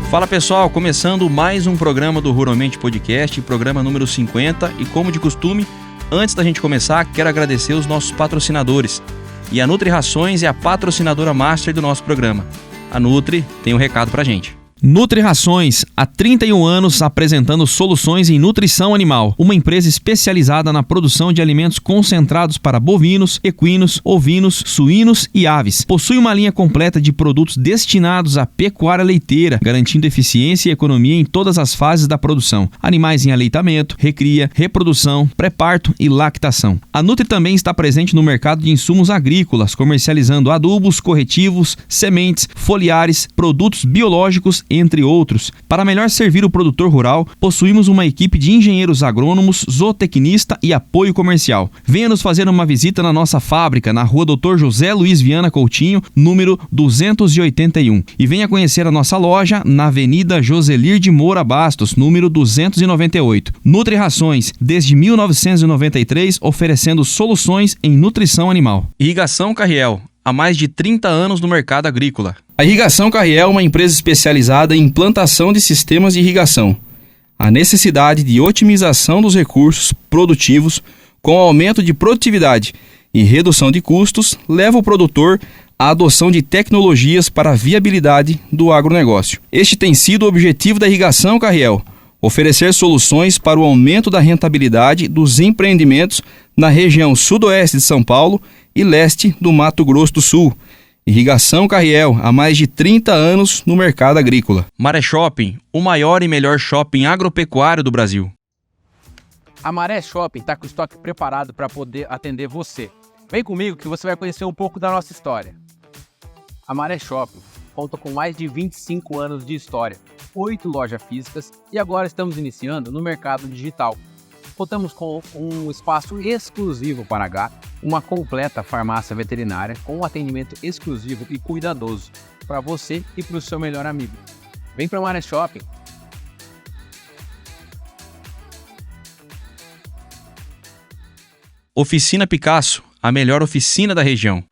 Fala pessoal, começando mais um programa do Ruralmente Podcast, programa número 50, e como de costume, antes da gente começar, quero agradecer os nossos patrocinadores. E a Nutri Rações é a patrocinadora master do nosso programa. A Nutri tem um recado pra gente. Nutri Rações, há 31 anos apresentando soluções em nutrição animal. Uma empresa especializada na produção de alimentos concentrados para bovinos, equinos, ovinos, suínos e aves. Possui uma linha completa de produtos destinados à pecuária leiteira, garantindo eficiência e economia em todas as fases da produção. Animais em aleitamento, recria, reprodução, pré-parto e lactação. A Nutri também está presente no mercado de insumos agrícolas, comercializando adubos, corretivos, sementes, foliares, produtos biológicos, entre outros. Para melhor servir o produtor rural, possuímos uma equipe de engenheiros agrônomos, zootecnista e apoio comercial. Venha nos fazer uma visita na nossa fábrica, na rua Dr. José Luiz Viana Coutinho, número 281. E venha conhecer a nossa loja na Avenida Joselir de Moura Bastos, número 298. Nutri Rações, desde 1993, oferecendo soluções em nutrição animal. Irrigação Carriel, há mais de 30 anos no mercado agrícola. A Irrigação Carriel é uma empresa especializada em implantação de sistemas de irrigação. A necessidade de otimização dos recursos produtivos com aumento de produtividade e redução de custos leva o produtor à adoção de tecnologias para a viabilidade do agronegócio. Este tem sido o objetivo da Irrigação Carriel: oferecer soluções para o aumento da rentabilidade dos empreendimentos na região sudoeste de São Paulo e leste do Mato Grosso do Sul. Irrigação Carriel, há mais de 30 anos no mercado agrícola. Maré Shopping, o maior e melhor shopping agropecuário do Brasil. A Maré Shopping está com o estoque preparado para poder atender você. Vem comigo que você vai conhecer um pouco da nossa história. A Maré Shopping conta com mais de 25 anos de história, 8 lojas físicas e agora estamos iniciando no mercado digital. Contamos com um espaço exclusivo para gato, uma completa farmácia veterinária com um atendimento exclusivo e cuidadoso para você e para o seu melhor amigo. Vem para o Maré Shopping. Oficina Picasso, a melhor oficina da região.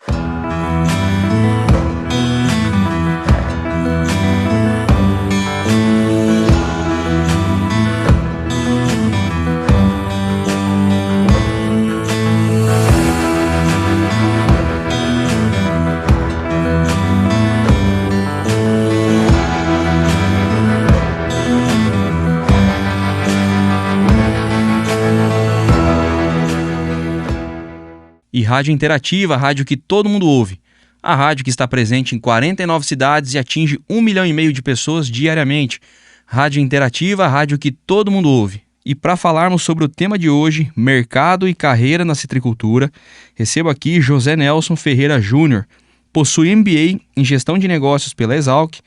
E Rádio Interativa, a rádio que todo mundo ouve. A rádio que está presente em 49 cidades e atinge 1,5 milhão de pessoas diariamente. Rádio Interativa, a rádio que todo mundo ouve. E para falarmos sobre o tema de hoje, mercado e carreira na citricultura, recebo aqui José Nelson Ferreira Júnior. Possui MBA em Gestão de Negócios pela Exalc,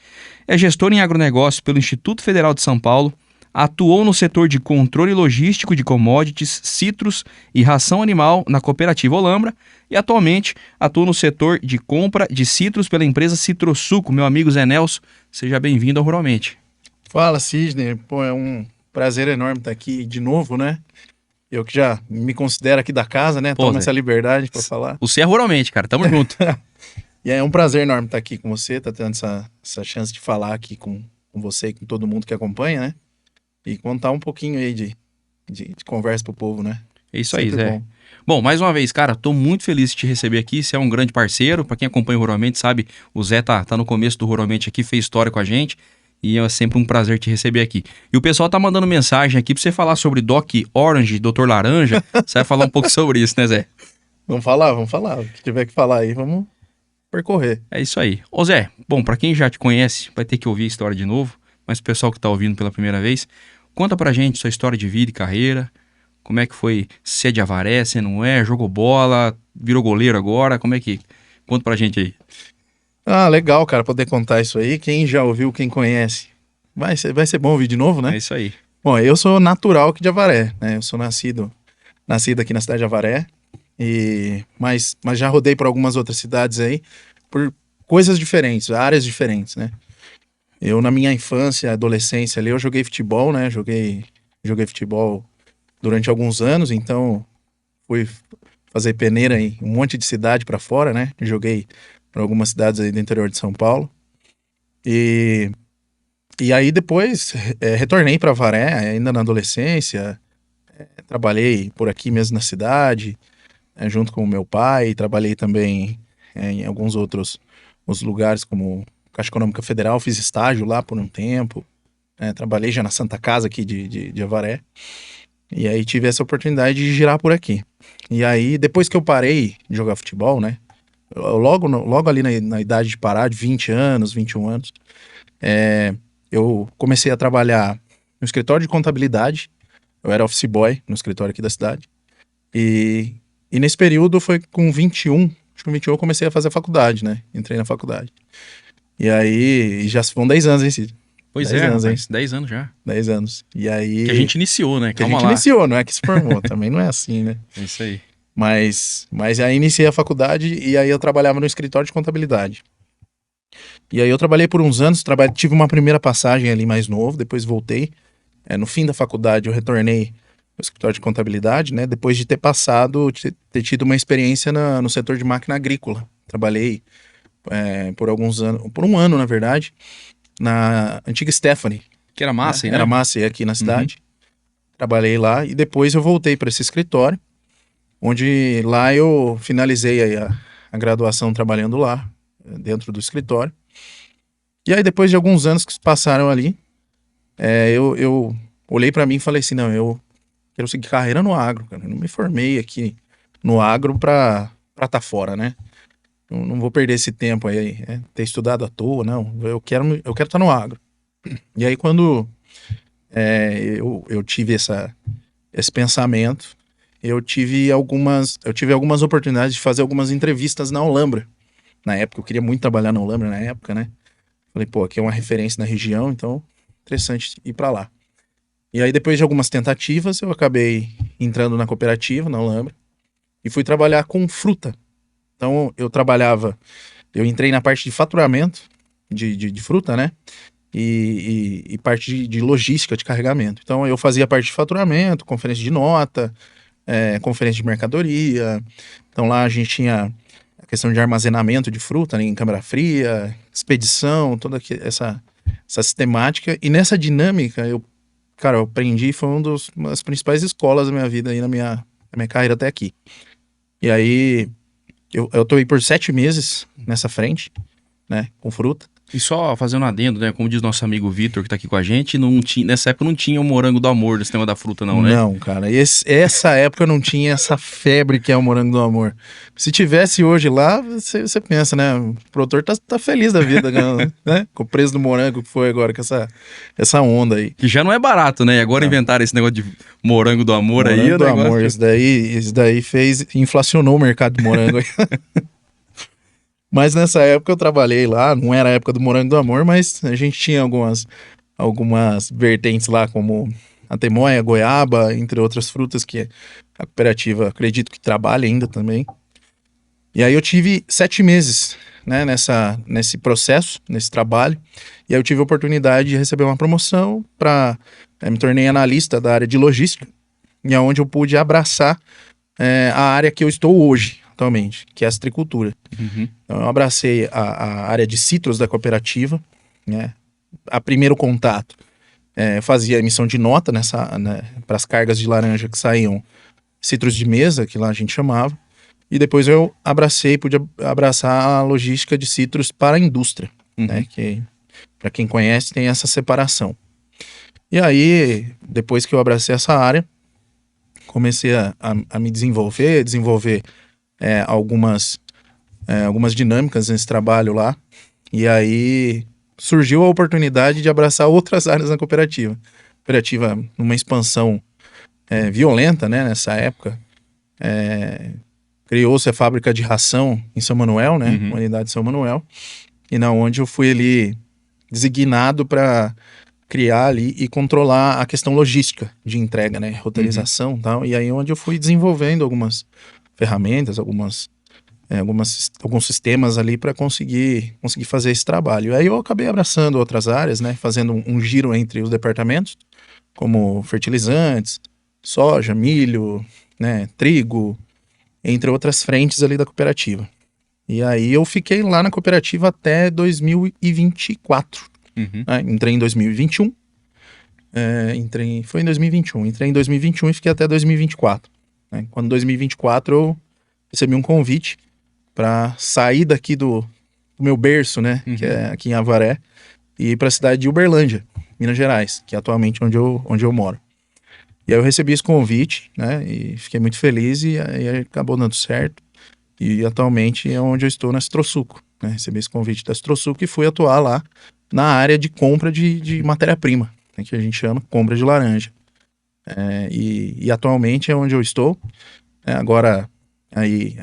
é gestor em agronegócios pelo Instituto Federal de São Paulo, atuou no setor de controle logístico de commodities, citros e ração animal na cooperativa Olambra e atualmente atua no setor de compra de citros pela empresa Citrosuco. Meu amigo Zé Nelson, seja bem-vindo ao Ruralmente. Fala, Sidney. Pô, é um prazer enorme estar aqui de novo, né? Eu que já me considero aqui da casa, né? Tomo essa liberdade para falar. Você é Ruralmente, cara. Tamo junto. E é um prazer enorme estar aqui com você, tá tendo essa chance de falar aqui com você e com todo mundo que acompanha, né? E contar um pouquinho aí de conversa pro povo, né? É isso aí, Zé. Bom, mais uma vez, cara, tô muito feliz de te receber aqui. Você é um grande parceiro. Pra quem acompanha o Ruralmente sabe, o Zé tá no começo do Ruralmente aqui, fez história com a gente. E é sempre um prazer te receber aqui. E o pessoal tá mandando mensagem aqui pra você falar sobre Doc Orange, Dr. Laranja. Você vai falar um pouco sobre isso, né, Zé? Vamos falar. O que tiver que falar aí, vamos percorrer. É isso aí. Ô Zé, bom, pra quem já te conhece, vai ter que ouvir a história de novo. Mas o pessoal que tá ouvindo pela primeira vez, conta pra gente sua história de vida e carreira. Como é que foi ser de Avaré, você não é? Jogou bola, virou goleiro agora, como é que... Conta pra gente aí. Ah, legal, cara, poder contar isso aí. Quem já ouviu, quem conhece, vai ser bom ouvir de novo, né? É isso aí. Bom, eu sou natural aqui de Avaré, né? Eu sou nascido aqui na cidade de Avaré, mas já rodei por algumas outras cidades aí, por coisas diferentes, áreas diferentes, né? Eu, na minha infância, adolescência ali, eu joguei futebol, né? Joguei futebol durante alguns anos, então fui fazer peneira em um monte de cidade para fora, né? Joguei para algumas cidades aí do interior de São Paulo. E E aí depois retornei para Avaré, ainda na adolescência, trabalhei por aqui mesmo na cidade, junto com o meu pai, trabalhei também em alguns outros os lugares como Caixa Econômica Federal, fiz estágio lá por um tempo, trabalhei já na Santa Casa aqui de Avaré, e aí tive essa oportunidade de girar por aqui. E aí, depois que eu parei de jogar futebol, né, logo ali na idade de parar, de 20 anos, 21 anos, eu comecei a trabalhar no escritório de contabilidade. Eu era office boy no escritório aqui da cidade. E nesse período foi com 21, acho que com 21 eu comecei a fazer a faculdade, né? Entrei na faculdade. E aí, já vão 10 anos, hein, Cid? Pois 10 é, anos, rapaz, 10 anos já. 10 anos. E aí... Que a gente iniciou, né? Que a Calma gente lá. iniciou, não é que se formou. Também não é assim, né? É isso aí. Mas aí iniciei a faculdade e aí eu trabalhava no escritório de contabilidade. E aí eu trabalhei por uns anos, tive uma primeira passagem ali mais novo, depois voltei. No fim da faculdade eu retornei ao escritório de contabilidade, né? Depois de ter ter tido uma experiência no setor de máquina agrícola. Trabalhei por alguns anos, por um ano na verdade, na antiga Stephanie. Que era Massey, né? Era Massey aqui na cidade. Trabalhei lá e depois eu voltei para esse escritório, onde lá eu finalizei aí a graduação trabalhando lá, dentro do escritório. E aí depois de alguns anos que passaram ali, eu olhei para mim e falei assim, não, eu quero seguir carreira no agro, cara. Eu não me formei aqui no agro pra tá fora, né? Eu não vou perder esse tempo aí, ter estudado à toa, não. Eu quero estar no agro. E aí quando eu tive esse pensamento, eu tive algumas oportunidades de fazer algumas entrevistas na Olambra. Na época, eu queria muito trabalhar na Olambra na época, né? Falei, pô, aqui é uma referência na região, então interessante ir para lá. E aí, depois de algumas tentativas, eu acabei entrando na cooperativa, na Olambra, e fui trabalhar com fruta. Então, eu entrei na parte de faturamento de fruta, né? E parte de logística de carregamento. Então, eu fazia parte de faturamento, conferência de nota, conferência de mercadoria. Então, lá a gente tinha a questão de armazenamento de fruta, né, em câmara fria, expedição, toda essa sistemática. E nessa dinâmica, eu aprendi, foi uma das principais escolas da minha vida aí na minha carreira até aqui. E aí, eu tô aí por 7 meses nessa frente, né, com fruta. E só fazendo um adendo, né? Como diz nosso amigo Vitor, que tá aqui com a gente, nessa época não tinha o morango do amor, desse tema da fruta, não, né? Não, cara. Essa época não tinha essa febre que é o morango do amor. Se tivesse hoje lá, você pensa, né? O produtor tá feliz da vida, né? Com o preço do morango que foi agora, com essa onda aí. Que já não é barato, né? E agora inventaram esse negócio de morango do amor morango aí. Do amor, isso daí inflacionou o mercado de morango aí. Mas nessa época eu trabalhei lá, não era a época do morango do amor, mas a gente tinha algumas vertentes lá, como a temoia, a goiaba, entre outras frutas que a cooperativa, acredito que trabalha ainda também. E aí eu tive 7 meses, né, nesse processo, nesse trabalho, e aí eu tive a oportunidade de receber uma promoção me tornei analista da área de logística, e é onde eu pude abraçar a área que eu estou hoje, atualmente, que é a citricultura. Então eu abracei a área de citros da cooperativa, né? A primeiro contato, fazia emissão de nota para as cargas de laranja que saíam, citros de mesa, que lá a gente chamava, e depois eu pude abraçar a logística de citros para a indústria, né? Que, para quem conhece, tem essa separação. E aí, depois que eu abracei essa área, comecei a me desenvolver algumas dinâmicas nesse trabalho lá, e aí surgiu a oportunidade de abraçar outras áreas na cooperativa. Cooperativa numa expansão violenta, né, nessa época. Criou-se a fábrica de ração em São Manuel, né, unidade de São Manuel, e na onde eu fui ali designado para criar ali e controlar a questão logística de entrega, né, roteirização e tal, e aí onde eu fui desenvolvendo algumas ferramentas, alguns sistemas ali para conseguir fazer esse trabalho. Aí eu acabei abraçando outras áreas, né, fazendo um giro entre os departamentos, como fertilizantes, soja, milho, né, trigo, entre outras frentes ali da cooperativa. E aí eu fiquei lá na cooperativa até 2024. Uhum. né? Entrei em 2021. Foi em 2021. Entrei em 2021 e fiquei até 2024. Né? Quando em 2024 eu recebi um convite para sair daqui do meu berço, né? Uhum. Que é aqui em Avaré, e ir para a cidade de Uberlândia, Minas Gerais, que é atualmente onde eu moro. E aí eu recebi esse convite, né? E fiquei muito feliz e aí acabou dando certo. E atualmente é onde eu estou, na Citrosuco, né? Recebi esse convite da Citrosuco e fui atuar lá na área de compra de matéria-prima, né? Que a gente chama compra de laranja. E atualmente é onde eu estou. Agora aí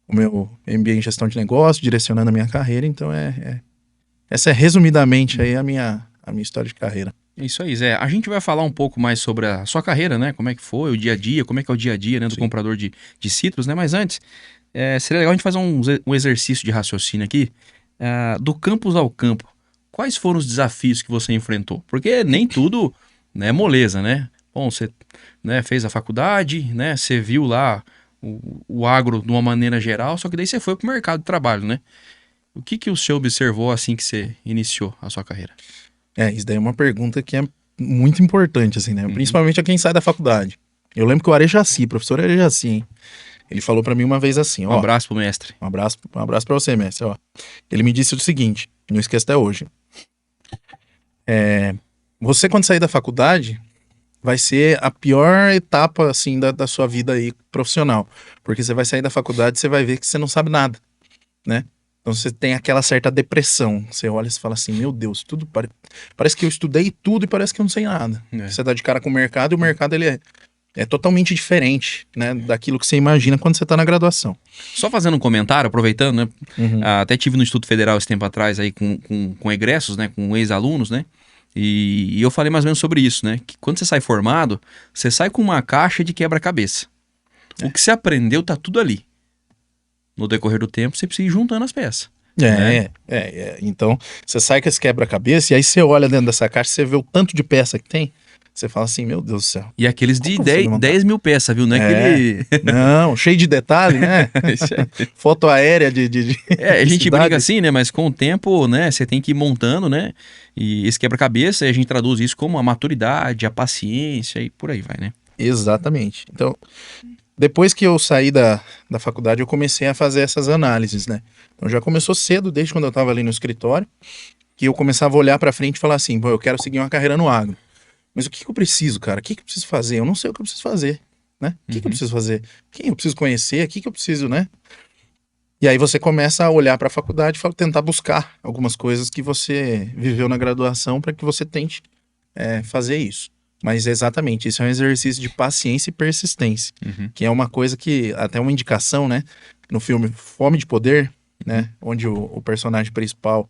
o meu MBA em gestão de negócio, direcionando a minha carreira. Então essa é resumidamente aí a minha história de carreira. É isso aí, Zé. A gente vai falar um pouco mais sobre a sua carreira, né? Como é que foi o dia a dia, como é que é o dia a dia, né, do Sim. comprador de citros, né? Mas antes, seria legal a gente fazer um exercício de raciocínio aqui, do campus ao campo. Quais foram os desafios que você enfrentou? Porque nem tudo, né, é moleza, né? Bom, você, né, fez a faculdade, né? Você viu lá o agro de uma maneira geral, só que daí você foi para o mercado de trabalho, né? O que o senhor observou assim que você iniciou a sua carreira? Isso daí é uma pergunta que é muito importante, assim, né? Uhum. Principalmente a quem sai da faculdade. Eu lembro que o Arejaci, professor Arejaci, hein? Ele falou pra mim uma vez assim, Um abraço pro mestre. Um abraço pra você, mestre, ó. Ele me disse o seguinte, não esqueço até hoje. Você, quando sair da faculdade, vai ser a pior etapa, assim, da sua vida aí profissional. Porque você vai sair da faculdade e você vai ver que você não sabe nada, né? Então você tem aquela certa depressão. Você olha e fala assim, meu Deus, tudo parece que eu estudei tudo e parece que eu não sei nada. Você dá de cara com o mercado e o mercado ele é totalmente diferente, né, daquilo que você imagina quando você está na graduação. Só fazendo um comentário, aproveitando, né? Uhum. Até tive no Instituto Federal esse tempo atrás aí com egressos, né? Com ex-alunos, né? E eu falei mais ou menos sobre isso, né? Que quando você sai formado, você sai com uma caixa de quebra-cabeça. O que você aprendeu tá tudo ali. No decorrer do tempo, você precisa ir juntando as peças. Então, você sai com esse quebra-cabeça e aí você olha dentro dessa caixa, você vê o tanto de peça que tem, você fala assim, meu Deus do céu. E aqueles de Como que eu vou 10 mil peças, viu? Não é aquele... Não, cheio de detalhe, né? Isso aí. Foto aérea de a gente cidade. brinca assim, né? Mas com o tempo, né? Você tem que ir montando, né? E esse quebra-cabeça, a gente traduz isso como a maturidade, a paciência e por aí vai, né? Exatamente. Então, depois que eu saí da faculdade, eu comecei a fazer essas análises, né? Então já começou cedo, desde quando eu estava ali no escritório, que eu começava a olhar para frente e falar assim, pô, eu quero seguir uma carreira no agro. Mas o que eu preciso, cara? O que eu preciso fazer? Eu não sei o que eu preciso fazer, né? O que eu preciso fazer? Quem eu preciso conhecer? O que eu preciso, né? E aí você começa a olhar para a faculdade e tentar buscar algumas coisas que você viveu na graduação para que você tente fazer isso. Mas exatamente, isso é um exercício de paciência e persistência, que é uma coisa que, até uma indicação, né? No filme Fome de Poder, né? Onde o personagem principal,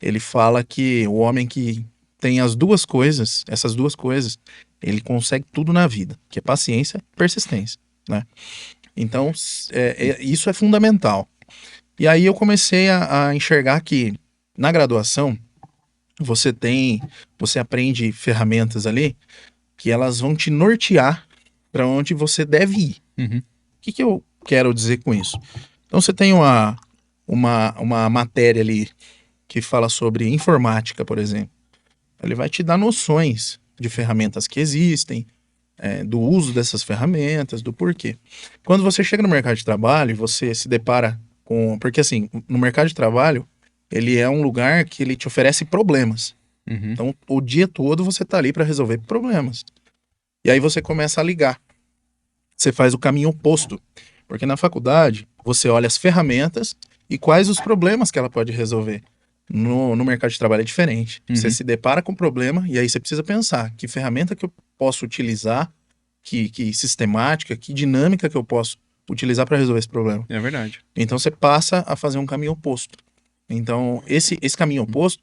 ele fala que o homem que tem essas duas coisas, ele consegue tudo na vida, que é paciência e persistência, né? Então, isso é fundamental. E aí eu comecei a enxergar que na graduação você aprende ferramentas ali que elas vão te nortear para onde você deve ir. O que eu quero dizer com isso? Então você tem uma matéria ali que fala sobre informática, por exemplo. Ele vai te dar noções de ferramentas que existem, do uso dessas ferramentas, do porquê. Quando você chega no mercado de trabalho, você se depara com... Porque assim, no mercado de trabalho, ele é um lugar que ele te oferece problemas. Então, o dia todo você tá ali para resolver problemas. E aí você começa a ligar. Você faz o caminho oposto. Porque na faculdade, você olha as ferramentas e quais os problemas que ela pode resolver. No mercado de trabalho é diferente. Você se depara com um problema e aí você precisa pensar que ferramenta que eu posso utilizar, que sistemática, que dinâmica que eu posso utilizar para resolver esse problema. É verdade. Então você passa a fazer um caminho oposto. Então esse caminho oposto,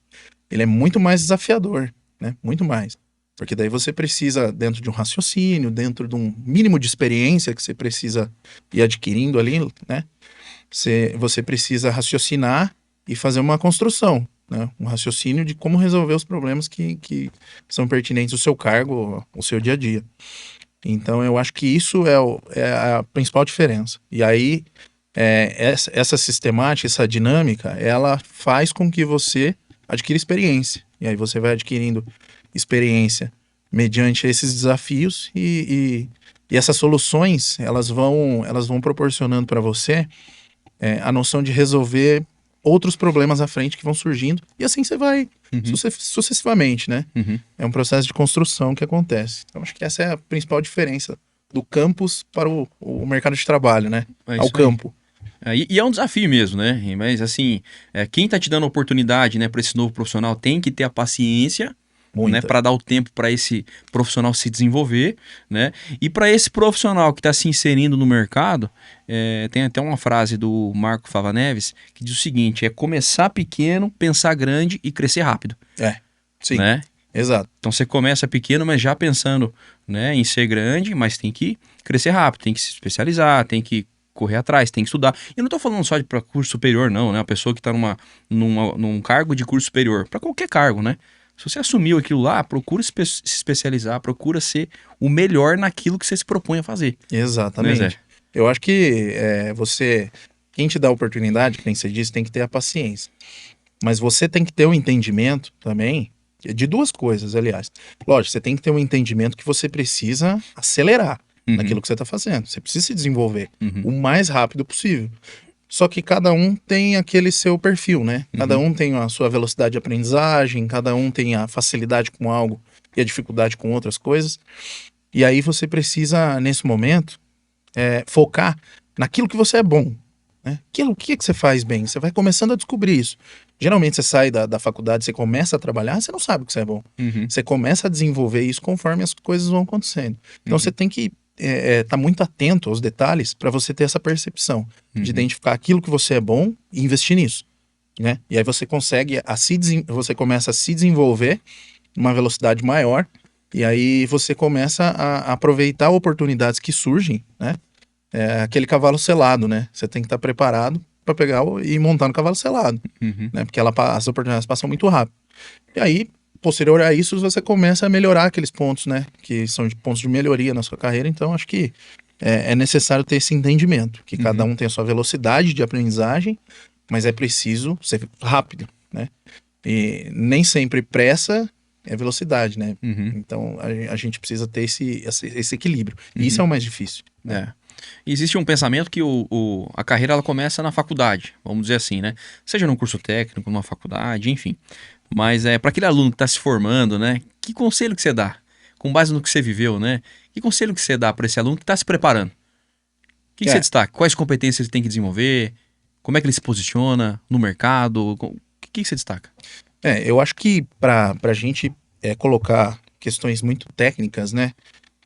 ele é muito mais desafiador, né? Muito mais. Porque daí você precisa, dentro de um raciocínio, dentro de um mínimo de experiência que você precisa ir adquirindo ali, né? Você precisa raciocinar e fazer uma construção, né? Um raciocínio de como resolver os problemas que são pertinentes ao seu cargo, ao seu dia a dia. Então eu acho que isso é a principal diferença. E aí essa sistemática, essa dinâmica, ela faz com que você adquire experiência. E aí você vai adquirindo experiência mediante esses desafios e essas soluções, elas vão proporcionando para você a noção de resolver outros problemas à frente que vão surgindo. E assim você vai sucessivamente, né? É um processo de construção que acontece. Então acho que essa é a principal diferença do campus para o mercado de trabalho, né? É Ao isso aí. campo. E é um desafio mesmo, né? Mas assim, quem tá te dando oportunidade, né, para esse novo profissional tem que ter a paciência, né, para dar o tempo para esse profissional se desenvolver, né? E para esse profissional que está se inserindo no mercado, tem até uma frase do Marco Fava Neves que diz o seguinte: é começar pequeno, pensar grande e crescer rápido. Sim, né? Exato. Então você começa pequeno, mas já pensando, né, em ser grande, mas tem que crescer rápido, tem que se especializar, tem que correr atrás, tem que estudar. E eu não estou falando só para curso superior, não, né? A pessoa que está num cargo de curso superior, para qualquer cargo, né? Se você assumiu aquilo lá, procura se especializar, procura ser o melhor naquilo que você se propõe a fazer. Exatamente. Né, Zé? Eu acho que quem te dá a oportunidade, quem você disse, tem que ter a paciência. Mas você tem que ter um entendimento também de duas coisas, aliás. Lógico, você tem que ter um entendimento que você precisa acelerar naquilo que você está fazendo. Você precisa se desenvolver o mais rápido possível. Só que cada um tem aquele seu perfil, né? Cada um tem a sua velocidade de aprendizagem, cada um tem a facilidade com algo e a dificuldade com outras coisas. E aí você precisa, nesse momento, focar naquilo que você é bom. Né? O que você faz bem? Você vai começando a descobrir isso. Geralmente você sai da faculdade, você começa a trabalhar, você não sabe o que você é bom. Você começa a desenvolver isso conforme as coisas vão acontecendo. Então você tem que tá muito atento aos detalhes para você ter essa percepção de identificar aquilo que você é bom e investir nisso, né? E aí você consegue você começa a se desenvolver numa velocidade maior e aí você começa a aproveitar oportunidades que surgem, né? Aquele cavalo selado, né? Você tem que estar preparado para pegar e montar no cavalo selado, né? Porque as oportunidades passam muito rápido. E aí, posterior a isso, você começa a melhorar aqueles pontos, né? Que são de pontos de melhoria na sua carreira. Então, acho que é necessário ter esse entendimento, que cada um tem a sua velocidade de aprendizagem, mas é preciso ser rápido, né? E nem sempre pressa é velocidade, né? Então, a gente precisa ter esse equilíbrio. E isso é o mais difícil, né? Existe um pensamento que a carreira ela começa na faculdade, vamos dizer assim, né? Seja num curso técnico, numa faculdade, enfim. Mas para aquele aluno que está se formando, né? Que conselho que você dá? Com base no que você viveu, né? Que conselho que você dá para esse aluno que está se preparando? O que você destaca? Quais competências ele tem que desenvolver? Como é que ele se posiciona no mercado? O que você destaca? Eu acho que para a gente colocar questões muito técnicas, né?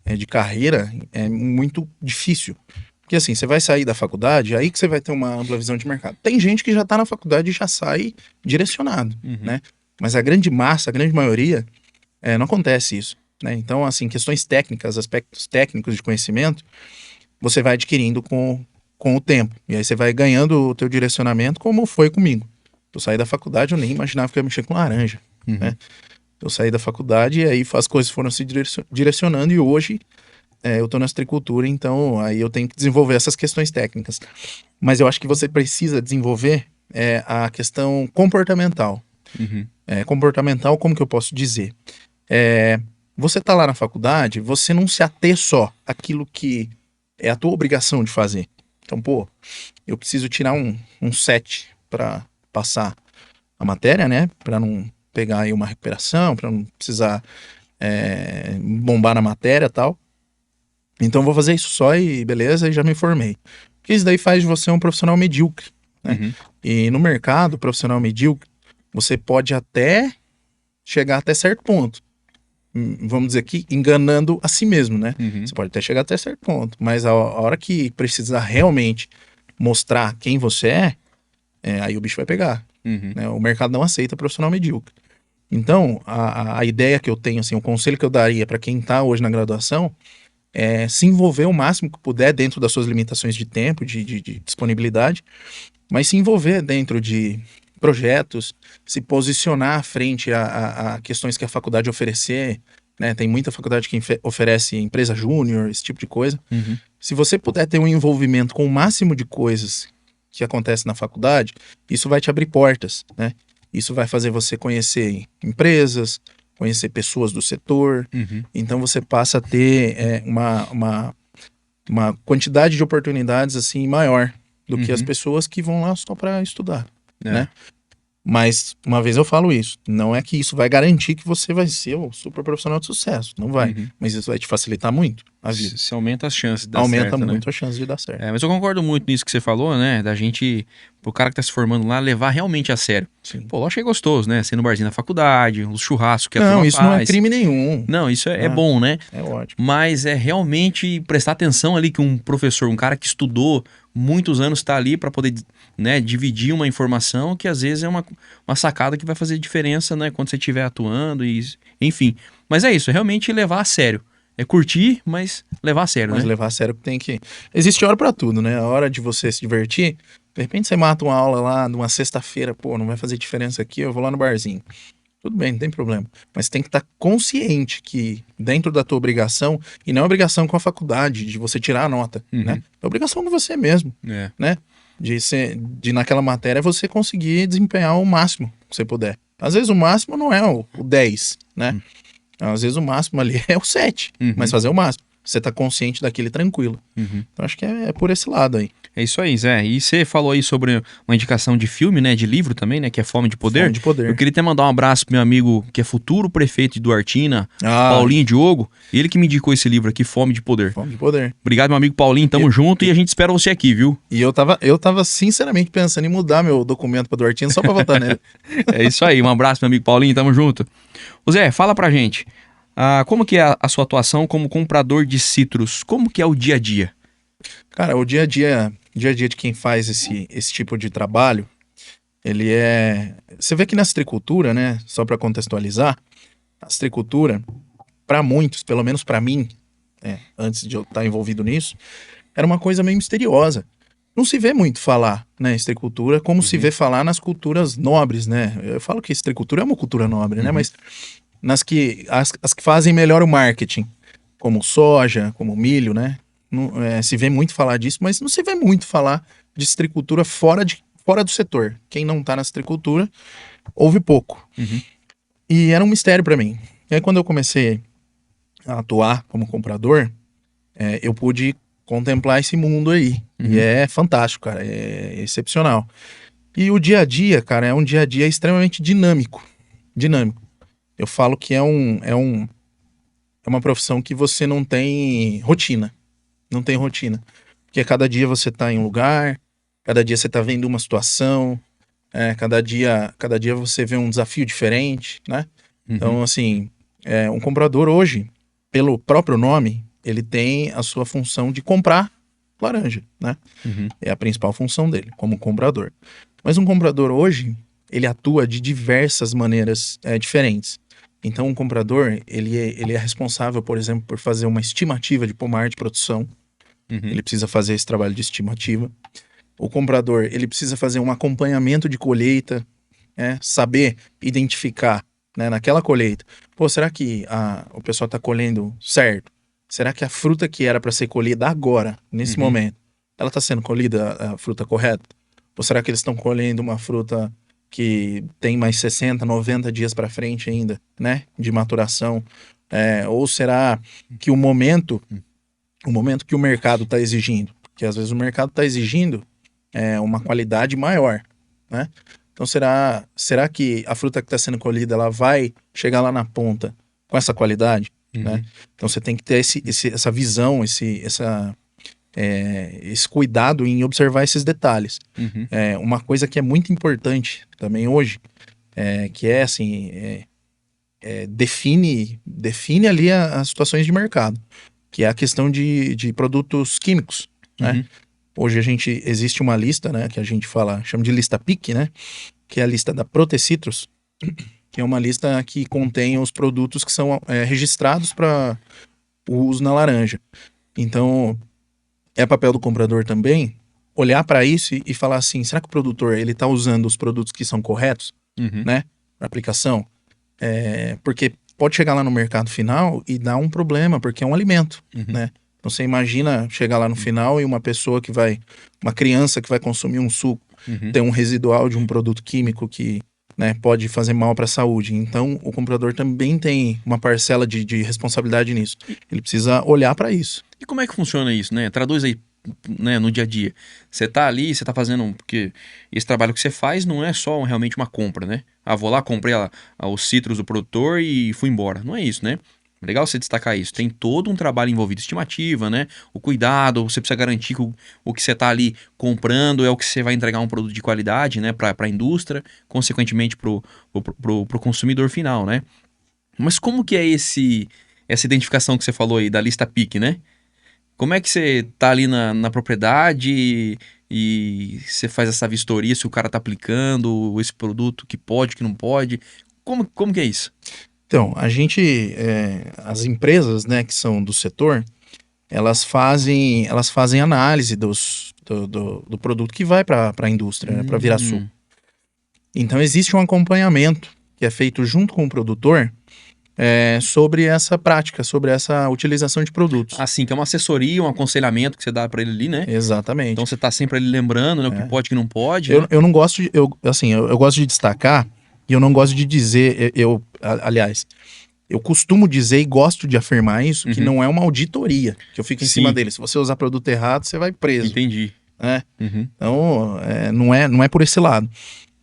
De carreira, é muito difícil. Porque assim, você vai sair da faculdade, aí que você vai ter uma ampla visão de mercado. Tem gente que já está na faculdade e já sai direcionado, né? Mas a grande massa, a grande maioria, não acontece isso, né? Então, assim, questões técnicas, aspectos técnicos de conhecimento, você vai adquirindo com o tempo. E aí você vai ganhando o teu direcionamento, como foi comigo. Eu saí da faculdade, eu nem imaginava que eu ia mexer com laranja, né? Eu saí da faculdade e aí as coisas foram se direcionando e hoje eu tô na agricultura, então aí eu tenho que desenvolver essas questões técnicas. Mas eu acho que você precisa desenvolver a questão comportamental. Comportamental, como que eu posso dizer? Você tá lá na faculdade, você não se ater só àquilo que é a tua obrigação de fazer. Então, eu preciso tirar um 7 para passar a matéria, né? Para não pegar aí uma recuperação, para não precisar bombar na matéria e tal. Então vou fazer isso só e beleza, e já me formei. Porque isso daí faz de você um profissional medíocre, né? E no mercado, profissional medíocre, você pode até chegar até certo ponto. Vamos dizer aqui, enganando a si mesmo, né? Você pode até chegar até certo ponto, mas a hora que precisar realmente mostrar quem você aí o bicho vai pegar. Né? O mercado não aceita profissional medíocre. Então, a ideia que eu tenho, assim, o conselho que eu daria para quem está hoje na graduação é se envolver o máximo que puder dentro das suas limitações de tempo, de disponibilidade, mas se envolver dentro de projetos, se posicionar frente a questões que a faculdade oferecer, né? Tem muita faculdade que oferece empresa júnior, esse tipo de coisa. Se você puder ter um envolvimento com o máximo de coisas que acontece na faculdade, isso vai te abrir portas, né? Isso vai fazer você conhecer empresas, conhecer pessoas do setor. Então você passa a ter uma quantidade de oportunidades assim maior do que as pessoas que vão lá só para estudar, né? Mas, uma vez eu falo isso, não é que isso vai garantir que você vai ser o super profissional de sucesso, não vai. Mas isso vai te facilitar muito a vida. Se aumenta as chances de dar Aumenta certo, muito né? a chance de dar certo. Mas eu concordo muito nisso que você falou, né? Da gente, pro cara que tá se formando lá, levar realmente a sério. Sim. Pô, lógico que é gostoso, né? Ser no barzinho da faculdade, os churrascos que a Não, turma isso faz. não é crime nenhum. Não, isso é bom, né? É ótimo. Mas é realmente prestar atenção ali que um professor, um cara que estudou muitos anos tá ali para poder, né, dividir uma informação que às vezes é uma sacada que vai fazer diferença, né, quando você estiver atuando e enfim. Mas é isso, é realmente levar a sério. É curtir, mas levar a sério, Mas né? levar a sério tem que... Existe hora pra tudo, né? A hora de você se divertir, de repente você mata uma aula lá numa sexta-feira, pô, não vai fazer diferença aqui, eu vou lá no barzinho. Tudo bem, não tem problema. Mas tem que estar consciente que dentro da tua obrigação, e não é obrigação com a faculdade, de você tirar a nota, né? É obrigação com você mesmo, né? De naquela matéria você conseguir desempenhar o máximo que você puder. Às vezes o máximo não é o 10, né? Às vezes o máximo ali é o 7, mas fazer o máximo. Você tá consciente daquele tranquilo. Então acho que é por esse lado aí. É isso aí, Zé. E você falou aí sobre uma indicação de filme, né? De livro também, né? Que é Fome de Poder. Fome de Poder. Eu queria até mandar um abraço pro meu amigo que é futuro prefeito de Duartina, Ah, Paulinho Diogo. Ele que me indicou esse livro aqui, Fome de Poder. Fome de Poder. Obrigado, meu amigo Paulinho. Tamo junto e a gente espera você aqui, viu? E eu tava sinceramente pensando em mudar meu documento pra Duartina só pra votar nele. É isso aí. Um abraço, meu amigo Paulinho. Tamo junto. Ô Zé, fala pra gente. Como que é a sua atuação como comprador de citros? Como que é o dia a dia? Cara, o dia a dia de quem faz esse tipo de trabalho, ele é... Você vê que na citricultura, né, só para contextualizar, a citricultura, para muitos, pelo menos para mim, antes de eu estar envolvido nisso, era uma coisa meio misteriosa. Não se vê muito falar, né, citricultura, como se vê falar nas culturas nobres, né? Eu falo que citricultura é uma cultura nobre, né, mas as que fazem melhor o marketing, como soja, como milho, né? Se vê muito falar disso, mas não se vê muito falar de citricultura fora do setor. Quem não tá na citricultura, ouve pouco. E era um mistério para mim. E aí quando eu comecei a atuar como comprador, eu pude contemplar esse mundo aí. E é fantástico, cara, é excepcional. E o dia a dia, cara, é um dia a dia extremamente dinâmico. Eu falo que é uma profissão que você não tem rotina. Não tem rotina. Porque cada dia você tá em um lugar, cada dia você tá vendo uma situação, cada dia você vê um desafio diferente, né? Então, assim, um comprador hoje, pelo próprio nome, ele tem a sua função de comprar laranja, né? É a principal função dele, como comprador. Mas um comprador hoje, ele atua de diversas maneiras diferentes. Então, um comprador, ele é responsável, por exemplo, por fazer uma estimativa de pomar de produção. Ele precisa fazer esse trabalho de estimativa. O comprador, ele precisa fazer um acompanhamento de colheita, saber identificar, né, naquela colheita. Pô, será que o pessoal está colhendo certo? Será que a fruta que era para ser colhida agora, nesse momento, ela está sendo colhida a fruta correta? Ou será que eles estão colhendo uma fruta que tem mais 60, 90 dias para frente ainda, né, de maturação? Ou será que o momento que o mercado está exigindo, porque às vezes o mercado está exigindo uma qualidade maior, né? Então será que a fruta que está sendo colhida ela vai chegar lá na ponta com essa qualidade, né? Então você tem que ter essa visão, esse cuidado em observar esses detalhes. Uma coisa que é muito importante também hoje, que é assim, define ali as situações de mercado, que é a questão de produtos químicos, né? Hoje existe uma lista, né, que a gente chama de lista PIC, né, que é a lista da Protecitrus, que é uma lista que contém os produtos que são registrados para o uso na laranja. Então, é papel do comprador também olhar para isso e falar assim, será que o produtor ele está usando os produtos que são corretos, né, para aplicação? Porque pode chegar lá no mercado final e dar um problema, porque é um alimento, né? Então você imagina chegar lá no final e uma criança que vai consumir um suco, ter um residual de um produto químico que né, pode fazer mal para a saúde. Então, o comprador também tem uma parcela de responsabilidade nisso. Ele precisa olhar para isso. E como é que funciona isso, né? Traduz aí, né, no dia a dia. Você tá ali, você tá fazendo... Porque esse trabalho que você faz não é só realmente uma compra, né? Ah, vou lá, comprei os citros do produtor e fui embora. Não é isso, né? Legal você destacar isso. Tem todo um trabalho envolvido, estimativa, né? O cuidado, você precisa garantir que o que você está ali comprando é o que você vai entregar um produto de qualidade, né? Para a indústria, consequentemente pro consumidor final, né? Mas como que é essa identificação que você falou aí da lista PIC, né? Como é que você tá ali na propriedade e você faz essa vistoria se o cara tá aplicando esse produto que pode, que não pode? Como que é isso? Então, as empresas, né, que são do setor, elas fazem análise do produto que vai para a indústria, né, para virar suco. Então, existe um acompanhamento que é feito junto com o produtor sobre essa prática, sobre essa utilização de produtos. Assim, que é uma assessoria, um aconselhamento que você dá para ele ali, né? Exatamente. Então você tá sempre ali lembrando, né, o que pode e o que não pode, né? Eu não gosto de, eu gosto de destacar e eu não gosto de dizer, aliás, eu costumo dizer e gosto de afirmar isso, que não é uma auditoria, que eu fico em cima dele. Se você usar produto errado, você vai preso. Entendi. Né? Então, não é por esse lado.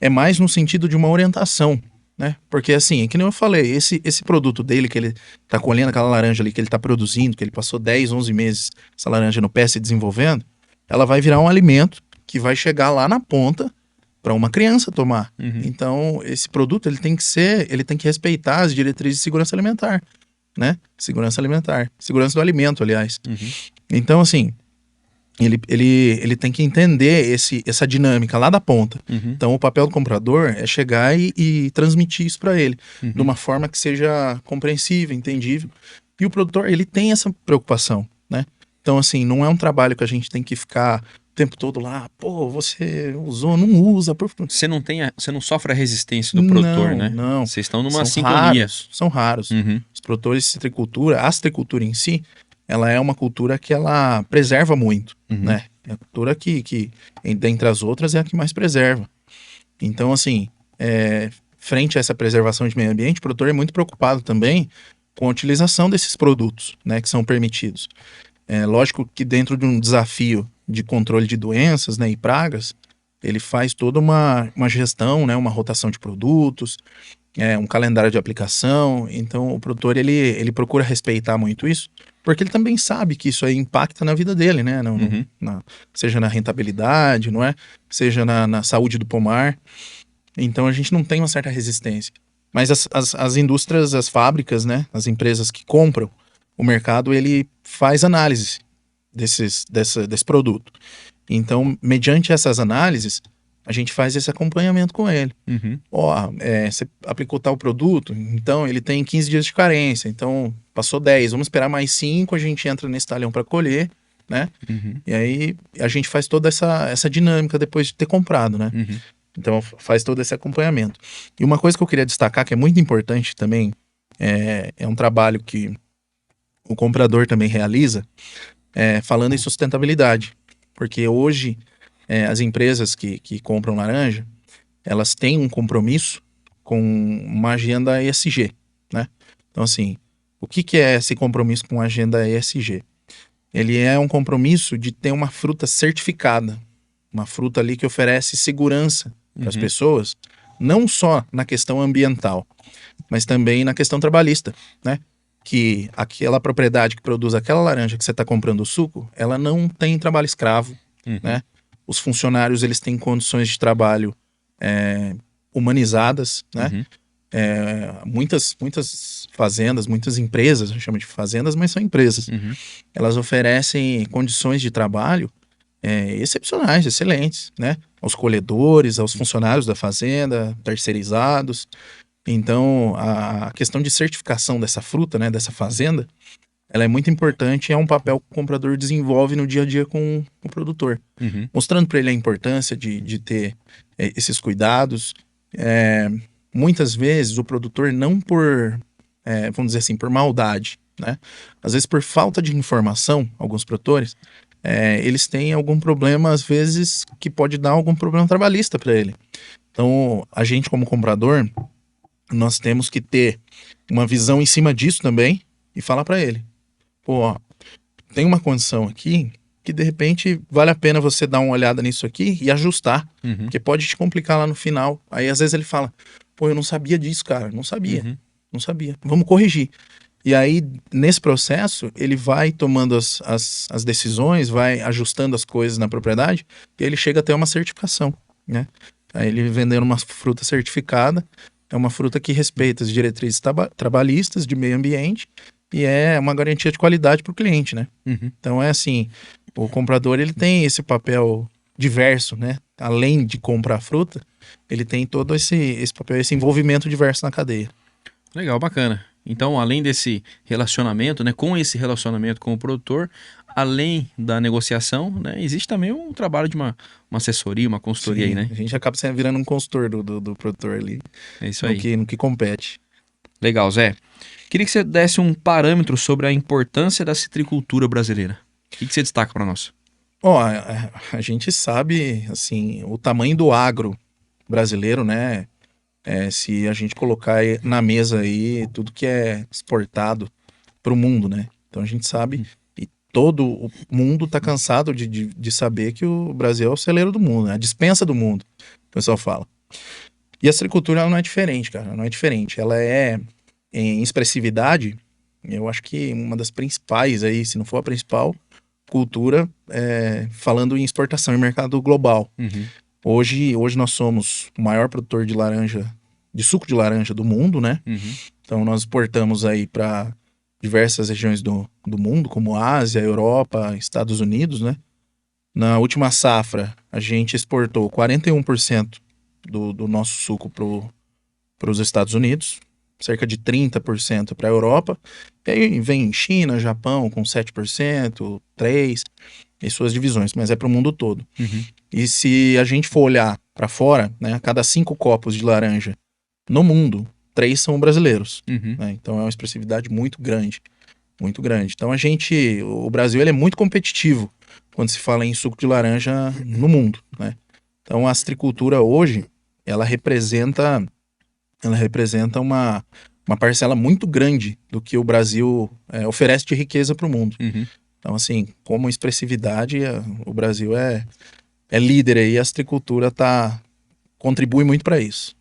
É mais no sentido de uma orientação, né? Porque assim, que nem eu falei, esse produto dele, que ele tá colhendo aquela laranja ali, que ele tá produzindo, que ele passou 10, 11 meses essa laranja no pé se desenvolvendo, ela vai virar um alimento que vai chegar lá na ponta para uma criança tomar. Então, esse produto ele tem que respeitar as diretrizes de segurança alimentar, né? Segurança alimentar, segurança do alimento, aliás. Então, assim, ele tem que entender essa dinâmica lá da ponta. Então, o papel do comprador é chegar e transmitir isso para ele, de uma forma que seja compreensível, entendível. E o produtor, ele tem essa preocupação, né? Então, assim, não é um trabalho que a gente tem que ficar o tempo todo lá, pô, você usou, não usa. Você não sofre a resistência do produtor, né? Não. Vocês estão numa São sintonia. São raros. Os produtores de citricultura, a citricultura em si, ela é uma cultura que ela preserva muito, né? É a cultura que, dentre as outras, é a que mais preserva. Então, assim, frente a essa preservação de meio ambiente, o produtor é muito preocupado também com a utilização desses produtos, né, que são permitidos. É lógico que dentro de um desafio de controle de doenças, né, e pragas, ele faz toda uma gestão, né, uma rotação de produtos, um calendário de aplicação. Então o produtor ele procura respeitar muito isso, porque ele também sabe que isso aí impacta na vida dele, né? Seja na rentabilidade, não é? Seja na saúde do pomar. Então a gente não tem uma certa resistência. Mas as indústrias, as fábricas, né? As empresas que compram, o mercado ele faz análise desse produto. Então, mediante essas análises, a gente faz esse acompanhamento com ele. Você aplicou tal produto, então ele tem 15 dias de carência, então passou 10, vamos esperar mais 5, a gente entra nesse talhão para colher, né? E aí a gente faz toda essa dinâmica depois de ter comprado, né? Então faz todo esse acompanhamento. E uma coisa que eu queria destacar, que é muito importante também, é um trabalho que o comprador também realiza, falando em sustentabilidade. Porque hoje as empresas que compram laranja, elas têm um compromisso com uma agenda ESG, né? Então, assim, o que é esse compromisso com a agenda ESG? Ele é um compromisso de ter uma fruta certificada, uma fruta ali que oferece segurança para as pessoas, não só na questão ambiental, mas também na questão trabalhista, né? Que aquela propriedade que produz aquela laranja que você está comprando o suco, ela não tem trabalho escravo, né? Os funcionários, eles têm condições de trabalho humanizadas, né? Muitas fazendas, muitas empresas, a gente chama de fazendas, mas são empresas. Elas oferecem condições de trabalho excepcionais, excelentes, né? Aos colhedores, aos funcionários da fazenda, terceirizados. Então, a questão de certificação dessa fruta, né, dessa fazenda, ela é muito importante e é um papel que o comprador desenvolve no dia a dia com o produtor. Mostrando para ele a importância de ter esses cuidados. Muitas vezes o produtor não por, vamos dizer assim, por maldade, né? Às vezes por falta de informação, alguns produtores, eles têm algum problema, às vezes, que pode dar algum problema trabalhista para ele. Então, a gente como comprador, nós temos que ter uma visão em cima disso também e falar para ele, pô, ó, tem uma condição aqui que de repente vale a pena você dar uma olhada nisso aqui e ajustar, porque pode te complicar lá no final. Aí às vezes ele fala, pô, eu não sabia disso, cara, não sabia, vamos corrigir. E aí, nesse processo, ele vai tomando as decisões, vai ajustando as coisas na propriedade, e ele chega até uma certificação, né? Aí ele vendendo uma fruta certificada, é uma fruta que respeita as diretrizes trabalhistas, de meio ambiente, e é uma garantia de qualidade para o cliente, né? Então é assim, o comprador ele tem esse papel diverso, né? Além de comprar a fruta, ele tem todo esse papel, esse envolvimento diverso na cadeia. Legal, bacana. Então, além desse relacionamento, né, com esse relacionamento com o produtor, além da negociação, né, existe também um trabalho de uma assessoria, uma consultoria. Sim, aí, né? A gente acaba virando um consultor do produtor ali. É isso aí. No que compete. Legal, Zé. Queria que você desse um parâmetro sobre a importância da citricultura brasileira. O que você destaca para nós? Ó, a gente sabe, assim, o tamanho do agro brasileiro, né? Se a gente colocar na mesa aí tudo que é exportado para o mundo, né? Então a gente sabe, e todo o mundo está cansado de saber que o Brasil é o celeiro do mundo, né? A despensa do mundo, o pessoal fala. E a citricultura ela não é diferente, cara, não é diferente. Ela é, em expressividade, eu acho que uma das principais aí, se não for a principal, cultura, falando em exportação e mercado global. Hoje nós somos o maior produtor de suco de laranja do mundo, né? Então nós exportamos aí para diversas regiões do mundo, como Ásia, Europa, Estados Unidos, né? Na última safra, a gente exportou 41% do nosso suco para os Estados Unidos, cerca de 30% para a Europa, e aí vem China, Japão com 7%, 3%, e suas divisões, mas é para o mundo todo. E se a gente for olhar para fora, né, a cada 5 copos de laranja no mundo, 3 são brasileiros. Né? Então é uma expressividade muito grande, muito grande. Então o Brasil ele é muito competitivo quando se fala em suco de laranja no mundo. Né? Então a citricultura hoje, ela representa uma parcela muito grande do que o Brasil oferece de riqueza para o mundo. Então, assim, como expressividade, o Brasil é líder aí, a citricultura contribui muito para isso.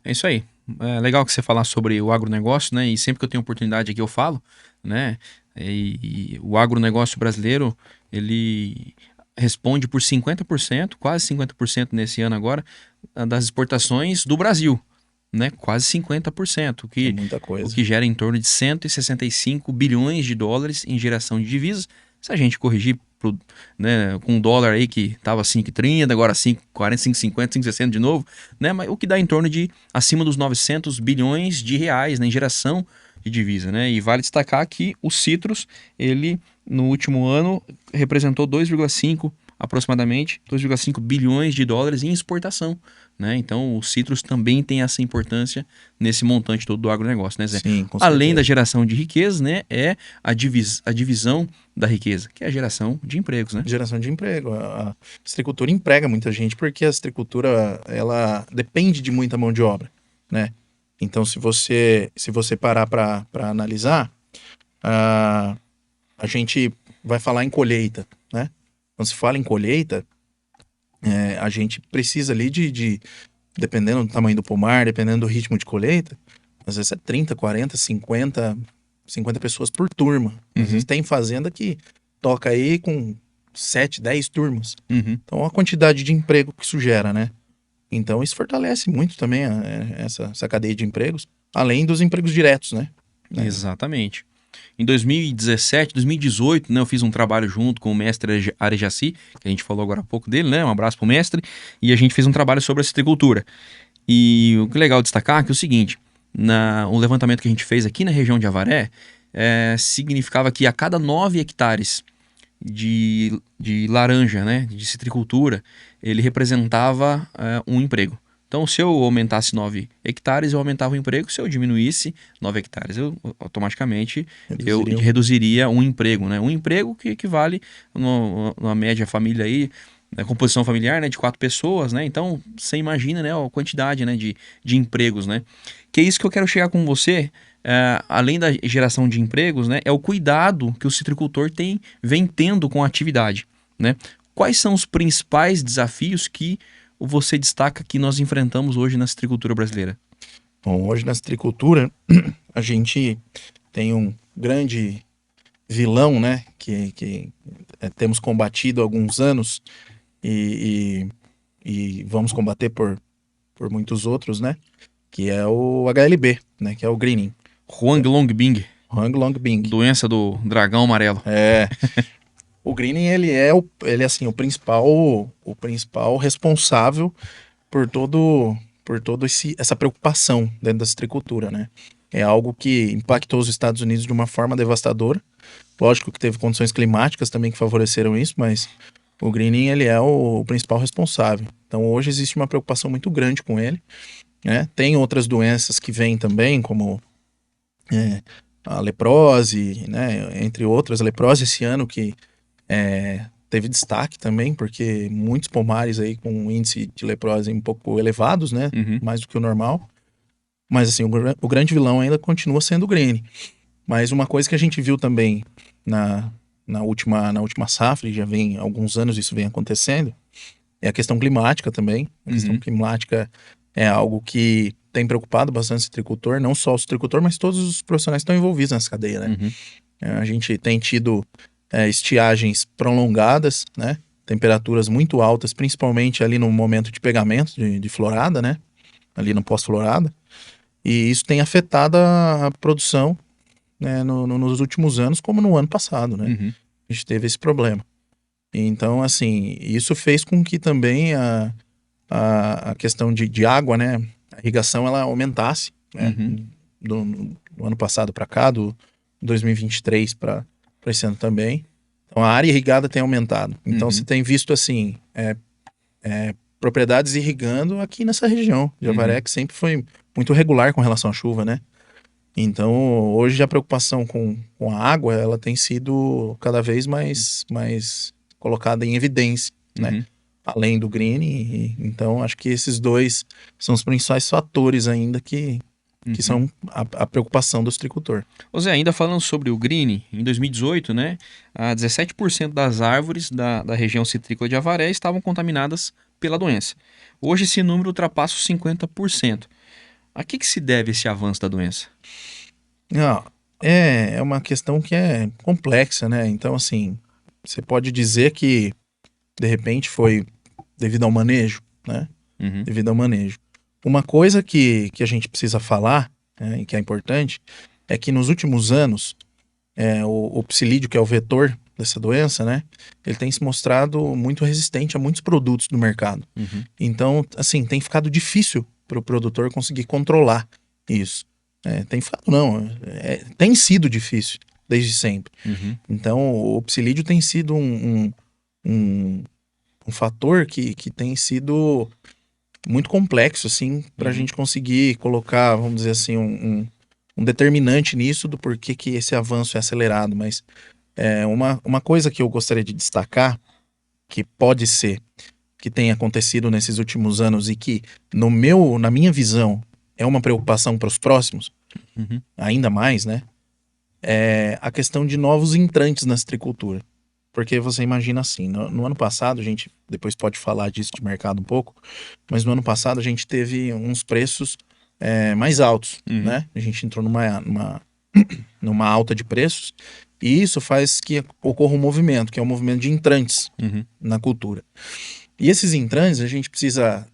É isso aí. É legal que você falar sobre o agronegócio, né? E sempre que eu tenho oportunidade aqui eu falo, né? E o agronegócio brasileiro, ele responde por 50%, quase 50% nesse ano agora, das exportações do Brasil. Né, quase 50%, É muita coisa. O que gera em torno de 165 bilhões de dólares em geração de divisas. Se a gente corrigir né, com um dólar aí que estava 5,30, agora 5,40, 5,50, 5,60 de novo, né, mas o que dá em torno de acima dos 900 bilhões de reais, né, em geração de divisa. Né? E vale destacar que o Citrus, ele no último ano representou aproximadamente 2,5 bilhões de dólares em exportação. Né? Então o Citrus também tem essa importância nesse montante todo do agronegócio, né, Zé? Sim, com Além certeza. da geração de riqueza, né, é a divisão da riqueza, que é a geração de empregos, né? Geração de emprego. A citricultura emprega muita gente, porque a citricultura ela depende de muita mão de obra, né? Então se você parar para analisar, a gente vai falar em colheita, né? Quando se fala em colheita, a gente precisa ali dependendo do tamanho do pomar, dependendo do ritmo de colheita, às vezes é 30, 40, 50 pessoas por turma. Às vezes tem fazenda que toca aí com 7, 10 turmas. Então a quantidade de emprego que isso gera, né? Então isso fortalece muito também essa cadeia de empregos, além dos empregos diretos, né? Exatamente. Em 2017, 2018, né, eu fiz um trabalho junto com o mestre Arejaci, que a gente falou agora há pouco dele, né? Um abraço pro mestre. E a gente fez um trabalho sobre a citricultura. E o que é legal destacar é que é o seguinte, o levantamento que a gente fez aqui na região de Avaré, significava que a cada 9 hectares de laranja, né, de citricultura, ele representava um emprego. Então, se eu aumentasse 9 hectares, eu aumentava o emprego. Se eu diminuísse 9 hectares, eu automaticamente eu reduziria um emprego, né? Um emprego que equivale, numa média família aí, na composição familiar, né, de 4 pessoas, né? Então, você imagina, né, a quantidade, né, de empregos, né? Que é isso que eu quero chegar com você, além da geração de empregos, né, é o cuidado que o citricultor vem tendo com a atividade, né? Quais são os principais desafios que você destaca que nós enfrentamos hoje na citricultura brasileira? Bom, hoje na citricultura a gente tem um grande vilão, né, que temos combatido há alguns anos e vamos combater por muitos outros, né, que é o HLB, né, que é o greening. Huanglongbing. Huanglongbing. Doença do dragão amarelo. O greening, ele é assim, o principal responsável por todo essa preocupação dentro da citricultura, né? É algo que impactou os Estados Unidos de uma forma devastadora. Lógico que teve condições climáticas também que favoreceram isso, mas o greening, ele é o principal responsável. Então hoje existe uma preocupação muito grande com ele, né? Tem outras doenças que vêm também, como a leprose, né? Entre outras, a leprose esse ano que teve destaque também, porque muitos pomares aí com um índice de leprose um pouco elevados, né? Mais do que o normal. Mas assim, o grande vilão ainda continua sendo o greening. Mas uma coisa que a gente viu também na última safra, e já vem há alguns anos isso vem acontecendo, é a questão climática também. A questão climática é algo que tem preocupado bastante o citricultor, não só o citricultor, mas todos os profissionais que estão envolvidos nessa cadeia, né? A gente tem tido estiagens prolongadas, né? Temperaturas muito altas, principalmente ali no momento de pegamento de florada, né? Ali no pós-florada. E isso tem afetado a produção, né? Nos últimos anos, como no ano passado, né? A gente teve esse problema. Então, assim, isso fez com que também a questão de água, né? A irrigação, ela aumentasse, né? Do ano passado para cá, do 2023 para esse ano também. Então a área irrigada tem aumentado. Então você tem visto assim propriedades irrigando aqui nessa região de Avaré, que sempre foi muito regular com relação à chuva, né? Então hoje a preocupação com a água, ela tem sido cada vez mais colocada em evidência, né? Além do greening. Então acho que esses dois são os principais fatores ainda que são a preocupação do citricultor. Ô Zé, ainda falando sobre o greening, em 2018, né, 17% das árvores da região citrícola de Avaré estavam contaminadas pela doença. Hoje esse número ultrapassa os 50%. A que se deve esse avanço da doença? É uma questão que é complexa, né? Então, assim, você pode dizer que, de repente, foi devido ao manejo, né? Devido ao manejo. Uma coisa que a gente precisa falar, né, e que é importante, é que nos últimos anos, o psilídeo, que é o vetor dessa doença, né, ele tem se mostrado muito resistente a muitos produtos do mercado. Então, assim, tem ficado difícil para o produtor conseguir controlar isso. Tem sido difícil desde sempre. Então, o psilídeo tem sido um fator que tem sido muito complexo, assim, para a gente conseguir colocar, vamos dizer assim, um determinante nisso do porquê que esse avanço é acelerado. Mas uma coisa que eu gostaria de destacar, que pode ser que tenha acontecido nesses últimos anos e que, na minha visão, é uma preocupação para os próximos, ainda mais, né? É a questão de novos entrantes na citricultura. Porque você imagina assim, no ano passado, a gente depois pode falar disso de mercado um pouco, mas no ano passado a gente teve uns preços mais altos, né? A gente entrou numa alta de preços, e isso faz que ocorra um movimento, que é um movimento de entrantes na cultura. E esses entrantes, a gente precisa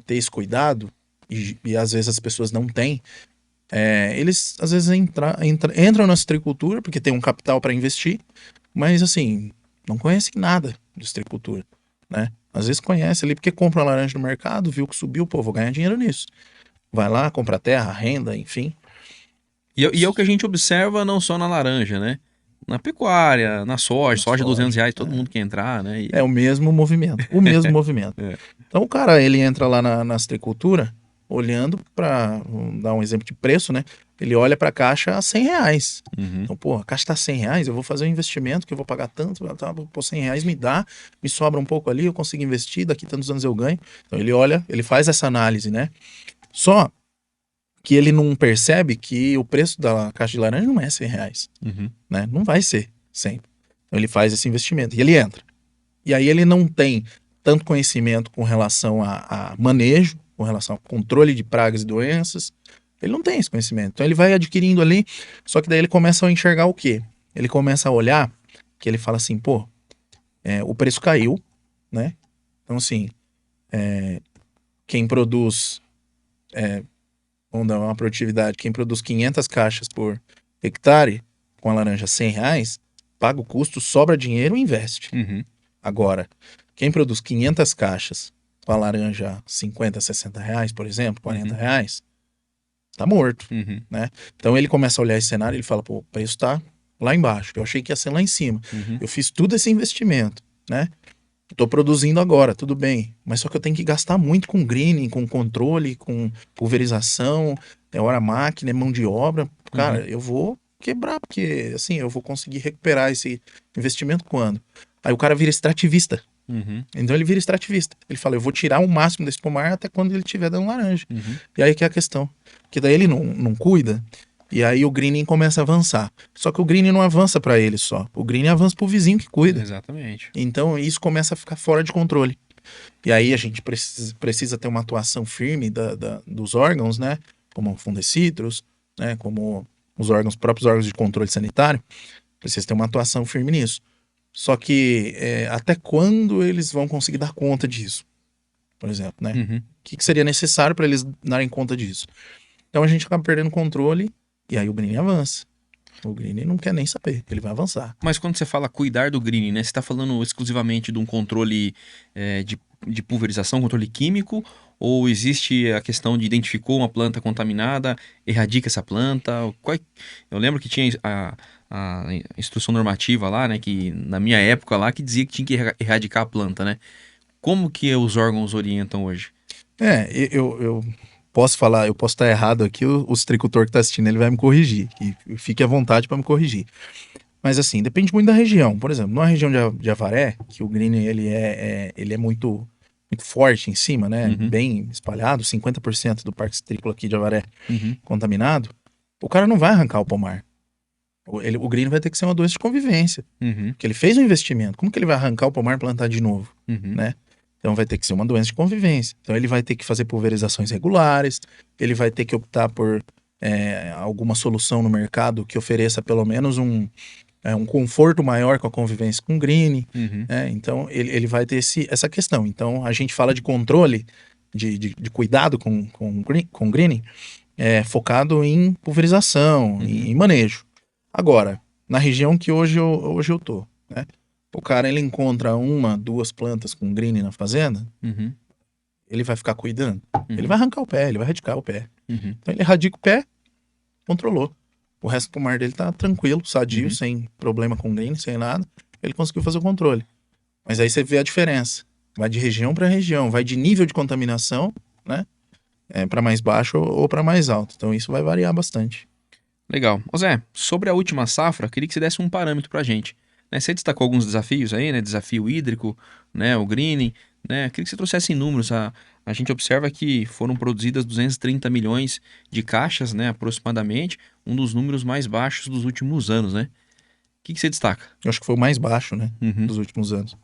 ter esse cuidado, e às vezes as pessoas não têm. Eles às vezes entram na citricultura porque tem um capital para investir, mas assim, não conhecem nada de citricultura, né? Às vezes conhece ali porque compra uma laranja no mercado, viu que subiu, pô, vou ganhar dinheiro nisso. Vai lá, compra terra, renda, enfim. E é o que a gente observa não só na laranja, né? Na pecuária, na soja R$200, todo mundo quer entrar, né? É o mesmo movimento, Então o cara, ele entra lá na citricultura, olhando para, vamos dar um exemplo de preço, né? Ele olha para a caixa a R$ 100. Uhum. Então, pô, a caixa tá R$ 100, eu vou fazer um investimento que eu vou pagar tanto, tá, pô, R$ 100 me dá, me sobra um pouco ali, eu consigo investir, daqui tantos anos eu ganho. Então ele olha, ele faz essa análise, né? Só que ele não percebe que o preço da caixa de laranja não é R$ 100, Uhum. né? Não vai ser sempre. Então ele faz esse investimento e ele entra. E aí ele não tem tanto conhecimento com relação a manejo, com relação ao controle de pragas e doenças. Ele não tem esse conhecimento. Então ele vai adquirindo ali, só que daí ele começa a enxergar o quê? Ele começa a olhar, que ele fala assim, pô, o preço caiu, né? Então assim, quem produz, vamos dar uma produtividade, quem produz 500 caixas por hectare, com a laranja R$ 100, paga o custo, sobra dinheiro e investe. Uhum. Agora, quem produz 500 caixas com a laranja 50, R$ 60, por exemplo, R$ 40, tá morto, Uhum. né? Então ele começa a olhar esse cenário e ele fala, pô, o preço tá lá embaixo, eu achei que ia ser lá em cima. Uhum. Eu fiz tudo esse investimento, né? Tô produzindo agora, tudo bem, mas só que eu tenho que gastar muito com greening, com controle, com pulverização, hora máquina, mão de obra. Cara, eu vou quebrar, porque assim, eu vou conseguir recuperar esse investimento quando? Aí o cara vira extrativista. Uhum. Então ele vira extrativista. Ele fala, eu vou tirar o máximo desse pomar até quando ele estiver dando laranja. Uhum. E aí que é a questão. Porque daí ele não cuida, e aí o greening começa a avançar. Só que o greening não avança para ele só. O greening avança pro vizinho que cuida. Exatamente. Então isso começa a ficar fora de controle. E aí a gente precisa ter uma atuação firme dos órgãos, né? Como o Fundecitrus, né? Como os próprios órgãos de controle sanitário. Precisa ter uma atuação firme nisso. Só que até quando eles vão conseguir dar conta disso? Por exemplo, né? Uhum. O que seria necessário para eles darem conta disso? Então a gente acaba perdendo controle e aí o greening avança. O greening não quer nem saber, ele vai avançar. Mas quando você fala cuidar do greening, né? Você está falando exclusivamente de um controle de pulverização, controle químico? Ou existe a questão de identificou uma planta contaminada, erradica essa planta? Eu lembro que tinha a instrução normativa lá, né? Que na minha época lá, que dizia que tinha que erradicar a planta, né? Como que os órgãos orientam hoje? Eu posso falar, eu posso estar errado aqui, o citricultor que está assistindo, ele vai me corrigir. E fique à vontade para me corrigir. Mas assim, depende muito da região. Por exemplo, numa região de Avaré, que o greening ele é muito, muito forte em cima, né? Uhum. Bem espalhado, 50% do parque citrícola aqui de Avaré Uhum. contaminado, o cara não vai arrancar o pomar. O greening vai ter que ser uma doença de convivência. Uhum. Porque ele fez um investimento. Como que ele vai arrancar o pomar e plantar de novo? Uhum. Né? Então vai ter que ser uma doença de convivência. Então ele vai ter que fazer pulverizações regulares, ele vai ter que optar por alguma solução no mercado que ofereça pelo menos um conforto maior com a convivência com o greening. Uhum. Então ele vai ter essa questão. Então a gente fala de controle, de cuidado com greening, focado em pulverização, em manejo. Agora, na região que hoje eu tô, né? O cara, ele encontra 1, 2 plantas com greening na fazenda, Uhum. ele vai ficar cuidando? Uhum. Ele vai arrancar o pé, ele vai erradicar o pé. Uhum. Então ele erradica o pé, controlou. O resto do pomar dele tá tranquilo, sadio, Uhum. sem problema com greening, sem nada. Ele conseguiu fazer o controle. Mas aí você vê a diferença. Vai de região para região, vai de nível de contaminação, né? Para mais baixo ou para mais alto. Então isso vai variar bastante. Legal. Ô Zé, sobre a última safra, queria que você desse um parâmetro pra gente. Né, você destacou alguns desafios aí, né? Desafio hídrico, né? O greening, né? Queria que você trouxesse em números. A gente observa que foram produzidas 230 milhões de caixas, né? Aproximadamente, um dos números mais baixos dos últimos anos, né? O que você destaca? Eu acho que foi o mais baixo, né? Uhum. Dos últimos anos.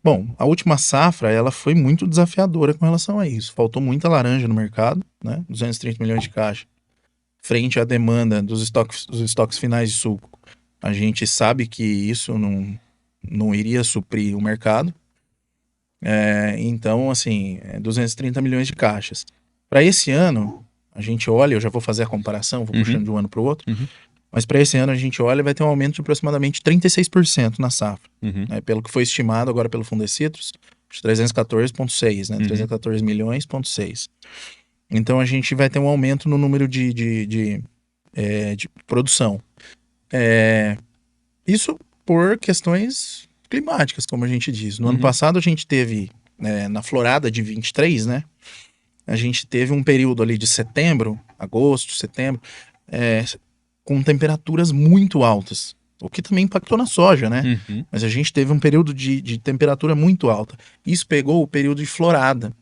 Bom, a última safra, ela foi muito desafiadora com relação a isso. Faltou muita laranja no mercado, né? 230 milhões de caixas. Frente à demanda dos estoques finais de suco, a gente sabe que isso não iria suprir o mercado. Então, assim, 230 milhões de caixas. Para esse ano, a gente olha, eu já vou fazer a comparação, vou puxando de um ano para o outro, mas para esse ano a gente olha e vai ter um aumento de aproximadamente 36% na safra. Né? Pelo que foi estimado agora pelo Fundecitrus, de 314,6, né? 314 milhões,6. Então a gente vai ter um aumento no número de produção. Isso por questões climáticas, como a gente diz. No ano passado a gente teve na florada de 23, né? A gente teve um período ali de setembro, agosto, setembro, com temperaturas muito altas, o que também impactou na soja, né? Uhum. Mas a gente teve um período de temperatura muito alta. Isso pegou o período de florada.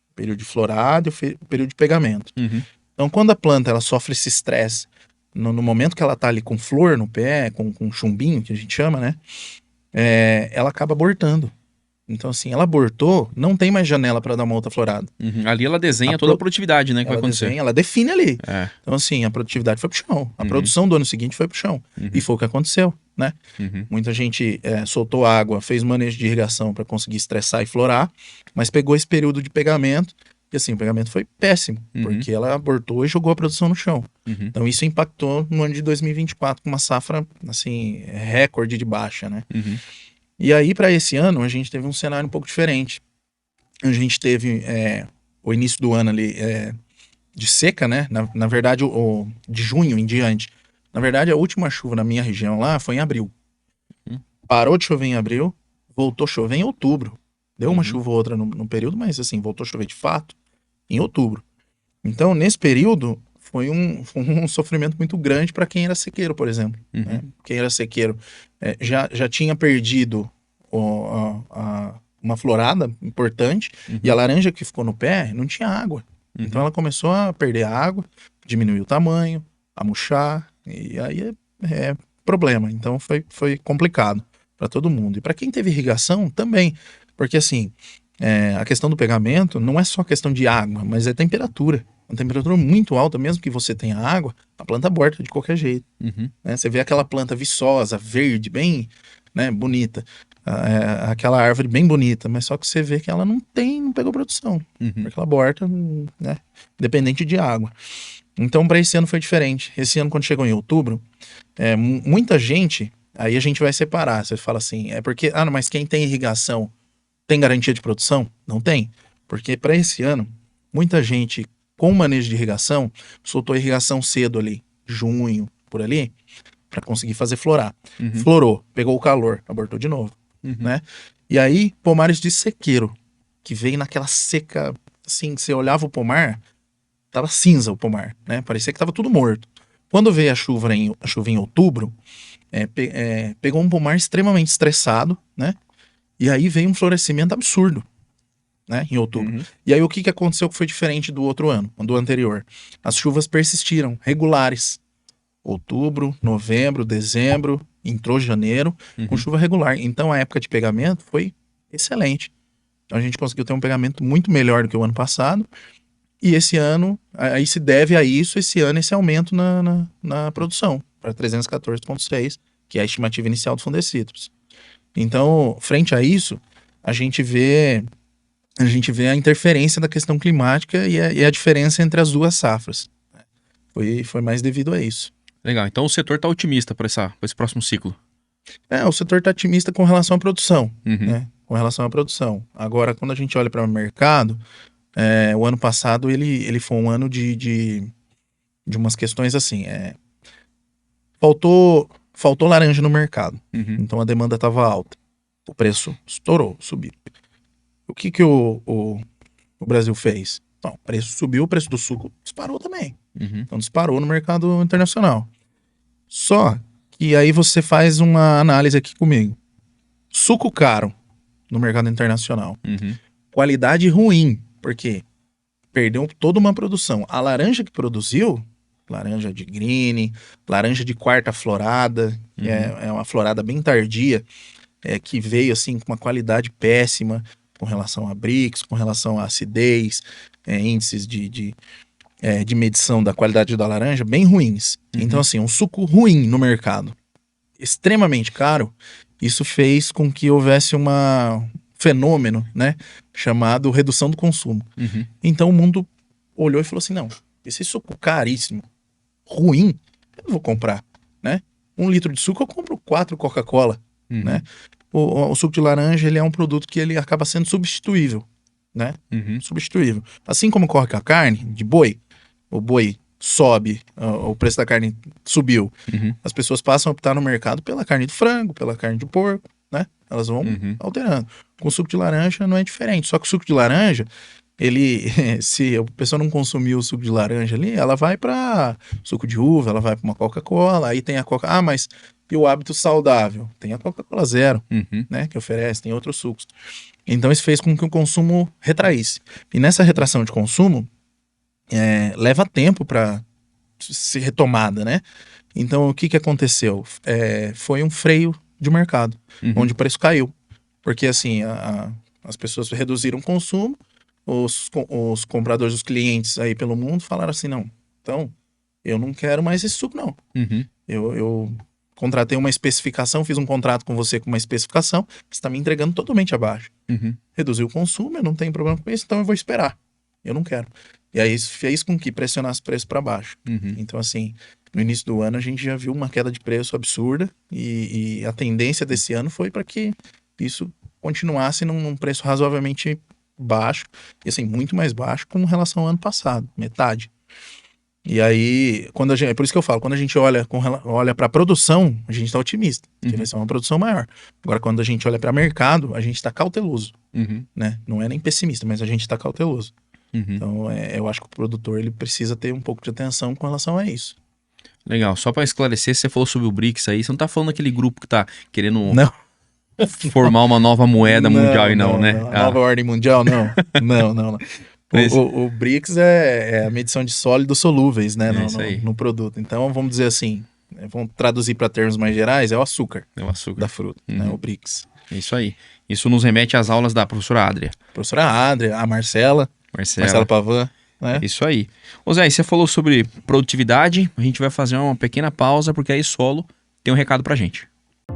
O período de florada e o período de pegamento. Uhum. Então, quando a planta ela sofre esse estresse, no momento que ela tá ali com flor no pé, com chumbinho, que a gente chama, né? Ela acaba abortando. Então, assim, ela abortou, não tem mais janela para dar uma outra florada. Uhum. Ali ela desenha toda a produtividade, né, que vai acontecer. Ela define ali. É. Então, assim, a produtividade foi pro chão. A Uhum. produção do ano seguinte foi pro chão. Uhum. E foi o que aconteceu, né? Uhum. Muita gente soltou água, fez manejo de irrigação para conseguir estressar e florar, mas pegou esse período de pegamento e, assim, o pegamento foi péssimo, Uhum. porque ela abortou e jogou a produção no chão. Uhum. Então, isso impactou no ano de 2024 com uma safra, assim, recorde de baixa, né? Uhum. E aí, para esse ano, a gente teve um cenário um pouco diferente. A gente teve o início do ano ali de seca, né? Na verdade, de junho em diante. Na verdade, a última chuva na minha região lá foi em abril. Parou de chover em abril, voltou a chover em outubro. Deu uma chuva ou outra no período, mas assim, voltou a chover de fato em outubro. Então, nesse período, foi um sofrimento muito grande para quem era sequeiro, por exemplo. Uhum. Né? Quem era sequeiro já tinha perdido uma florada importante, e a laranja que ficou no pé não tinha água. Então ela começou a perder a água, diminuiu o tamanho, a murchar, e aí é problema. Então foi complicado para todo mundo. E para quem teve irrigação também, porque assim, a questão do pegamento não é só questão de água, mas é temperatura. Uma temperatura muito alta, mesmo que você tenha água, a planta aborta de qualquer jeito. Uhum. Né? Você vê aquela planta viçosa, verde, bem, né, bonita, aquela árvore bem bonita, mas só que você vê que ela não pegou produção, porque ela aborta, né, dependente de água. Então, para esse ano foi diferente. Esse ano, quando chegou em outubro, muita gente, aí a gente vai separar. Você fala assim, porque, mas quem tem irrigação tem garantia de produção? Não tem. Porque para esse ano, muita gente com manejo de irrigação soltou a irrigação cedo ali, junho, por ali, para conseguir fazer florar. Florou, pegou o calor, abortou de novo, né? E aí, pomares de sequeiro, que veio naquela seca, assim, você olhava o pomar, tava cinza o pomar, né? Parecia que tava tudo morto. Quando veio a chuva em outubro, pegou um pomar extremamente estressado, né? E aí veio um florescimento absurdo, né, em outubro. E aí o que aconteceu que foi diferente do outro ano, do anterior? As chuvas persistiram, regulares. Outubro, novembro, dezembro, entrou janeiro, com chuva regular. Então a época de pegamento foi excelente. Então a gente conseguiu ter um pegamento muito melhor do que o ano passado. E esse ano, aí se deve a isso, esse aumento na produção, para 314,6, que é a estimativa inicial do Fundecitrus. Então, frente a isso, a gente vê a interferência da questão climática e a diferença entre as duas safras. Foi mais devido a isso. Legal, então o setor está otimista para esse próximo ciclo. O setor está otimista com relação à produção, né? Com relação à produção. Agora, quando a gente olha para o mercado, o ano passado ele foi um ano de umas questões assim, faltou laranja no mercado, então a demanda estava alta, o preço estourou, subiu. O que o Brasil fez? Não, o preço subiu, o preço do suco disparou também. Então disparou no mercado internacional. Só que aí você faz uma análise aqui comigo. Suco caro no mercado internacional. Qualidade ruim, porque perdeu toda uma produção. A laranja que produziu, laranja de green, laranja de quarta florada, que é uma florada bem tardia, que veio assim com uma qualidade péssima com relação a Brix, com relação à acidez, índices de medição da qualidade da laranja bem ruins. Então assim, um suco ruim no mercado, extremamente caro, isso fez com que houvesse um fenômeno, né, chamado redução do consumo. Então o mundo olhou e falou assim, não, esse suco caríssimo, ruim, eu não vou comprar, né? 1 litro de suco eu compro 4 Coca-Cola, né? O suco de laranja, ele é um produto que ele acaba sendo substituível, né? Substituível. Assim como ocorre com a carne de boi, o boi sobe, o preço da carne subiu. As pessoas passam a optar no mercado pela carne de frango, pela carne de porco, né? elas vão alterando. Com o suco de laranja não é diferente, só que o suco de laranja, ele, se a pessoa não consumir o suco de laranja ali, ela vai para suco de uva, ela vai para uma Coca-Cola, aí tem a Coca... Ah, mas e o hábito saudável? Tem a Coca-Cola Zero, né, que oferece, tem outros sucos. Então isso fez com que o consumo retraísse. E nessa retração de consumo, leva tempo para ser retomada, né? Então o que aconteceu? Foi um freio de mercado, onde o preço caiu. Porque assim, as pessoas reduziram o consumo, os compradores, os clientes aí pelo mundo falaram assim, não, então eu não quero mais esse suco não. Eu contratei uma especificação, fiz um contrato com você com uma especificação, você está me entregando totalmente abaixo. Reduziu o consumo, eu não tenho problema com isso, então eu vou esperar. Eu não quero. E aí isso fez com que pressionasse o preço para baixo. Então assim, no início do ano a gente já viu uma queda de preço absurda e a tendência desse ano foi para que isso continuasse num preço razoavelmente baixo, e assim, muito mais baixo com relação ao ano passado, metade. E aí, é por isso que eu falo, quando a gente olha para a produção, a gente está otimista, que vai ser uma produção maior. Agora, quando a gente olha para o mercado, a gente está cauteloso, né? Não é nem pessimista, mas a gente está cauteloso. Então, eu acho que o produtor ele precisa ter um pouco de atenção com relação a isso. Legal, só para esclarecer, você falou sobre o BRICS aí, você não tá falando daquele grupo que tá querendo formar uma nova moeda mundial aí não, né? A nova ordem mundial, não. Não. O BRICS é a medição de sólidos solúveis, né, no produto. Então, vamos dizer assim, vamos traduzir para termos mais gerais, é o açúcar. É o açúcar da fruta, né, o BRICS. Isso aí. Isso nos remete às aulas da professora Adria. Professora Adria, a Marcela Pavan. Né? Isso aí. Ô Zé, você falou sobre produtividade, a gente vai fazer uma pequena pausa, porque aí Solo tem um recado pra gente.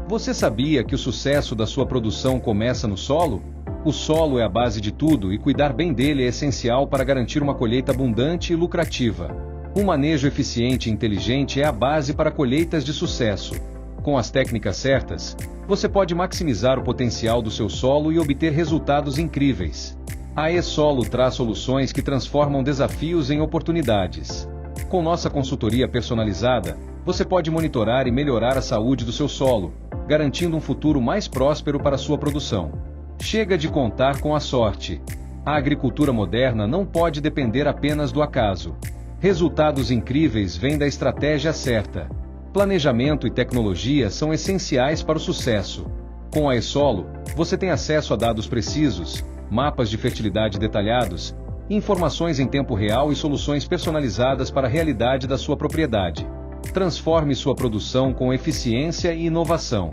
Você sabia que o sucesso da sua produção começa no solo? O solo é a base de tudo e cuidar bem dele é essencial para garantir uma colheita abundante e lucrativa. Um manejo eficiente e inteligente é a base para colheitas de sucesso. Com as técnicas certas, você pode maximizar o potencial do seu solo e obter resultados incríveis. A E-Solo traz soluções que transformam desafios em oportunidades. Com nossa consultoria personalizada, você pode monitorar e melhorar a saúde do seu solo, garantindo um futuro mais próspero para a sua produção. Chega de contar com a sorte. A agricultura moderna não pode depender apenas do acaso. Resultados incríveis vêm da estratégia certa. Planejamento e tecnologia são essenciais para o sucesso. Com a E-Solo, você tem acesso a dados precisos, mapas de fertilidade detalhados, informações em tempo real e soluções personalizadas para a realidade da sua propriedade. Transforme sua produção com eficiência e inovação.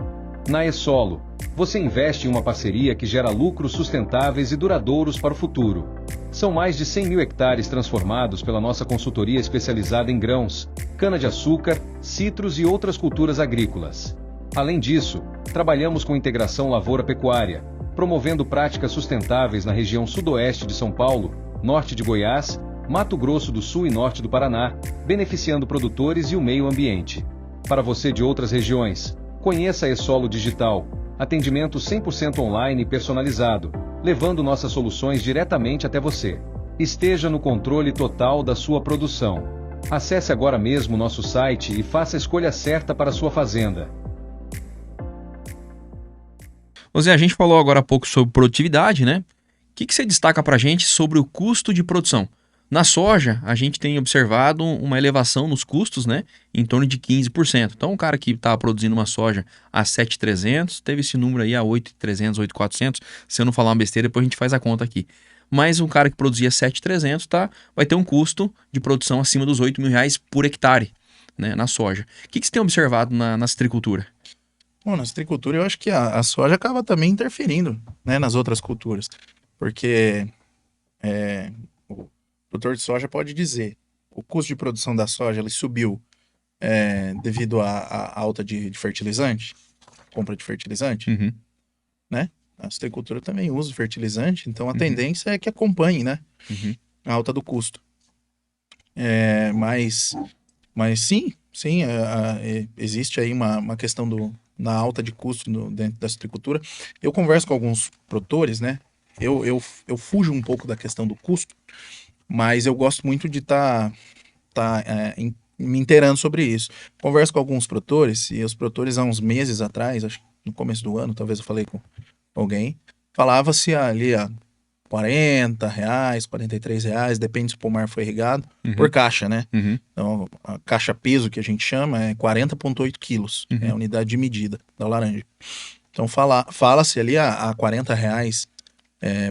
Na E-Solo, você investe em uma parceria que gera lucros sustentáveis e duradouros para o futuro. São mais de 100 mil hectares transformados pela nossa consultoria especializada em grãos, cana-de-açúcar, citros e outras culturas agrícolas. Além disso, trabalhamos com integração lavoura-pecuária, promovendo práticas sustentáveis na região sudoeste de São Paulo, norte de Goiás, Mato Grosso do Sul e norte do Paraná, beneficiando produtores e o meio ambiente. Para você de outras regiões, conheça a E-Solo Digital, atendimento 100% online e personalizado, levando nossas soluções diretamente até você. Esteja no controle total da sua produção. Acesse agora mesmo nosso site e faça a escolha certa para a sua fazenda. Ô Zé, a gente falou agora há pouco sobre produtividade, né? O que você destaca pra gente sobre o custo de produção? Na soja, a gente tem observado uma elevação nos custos, né, em torno de 15%. Então, o cara que estava produzindo uma soja a 7.300, teve esse número aí a 8.300, 8.400. Se eu não falar uma besteira, depois a gente faz a conta aqui. Mas um cara que produzia 7.300, vai ter um custo de produção acima dos R$8.000 por hectare, né, na soja. O que você tem observado na citricultura? Bom, na citricultura eu acho que a soja acaba também interferindo, né, nas outras culturas. Porque o produtor de soja pode dizer, o custo de produção da soja ele subiu devido à alta de fertilizante, compra de fertilizante, né? A citricultura também usa fertilizante, então a tendência é que acompanhe, né, a alta do custo. Mas sim, existe aí uma questão na alta de custo dentro da citricultura. Eu converso com alguns produtores, né? Eu fujo um pouco da questão do custo, mas eu gosto muito de estar me inteirando sobre isso. Converso com alguns produtores, e os produtores há uns meses atrás, acho que no começo do ano, talvez eu falei com alguém, falava-se ali a R$40, R$43, depende se o pomar foi irrigado, por caixa, né? Então, a caixa peso que a gente chama é 40,8 quilos, é a unidade de medida da laranja. Então, fala-se ali a R$40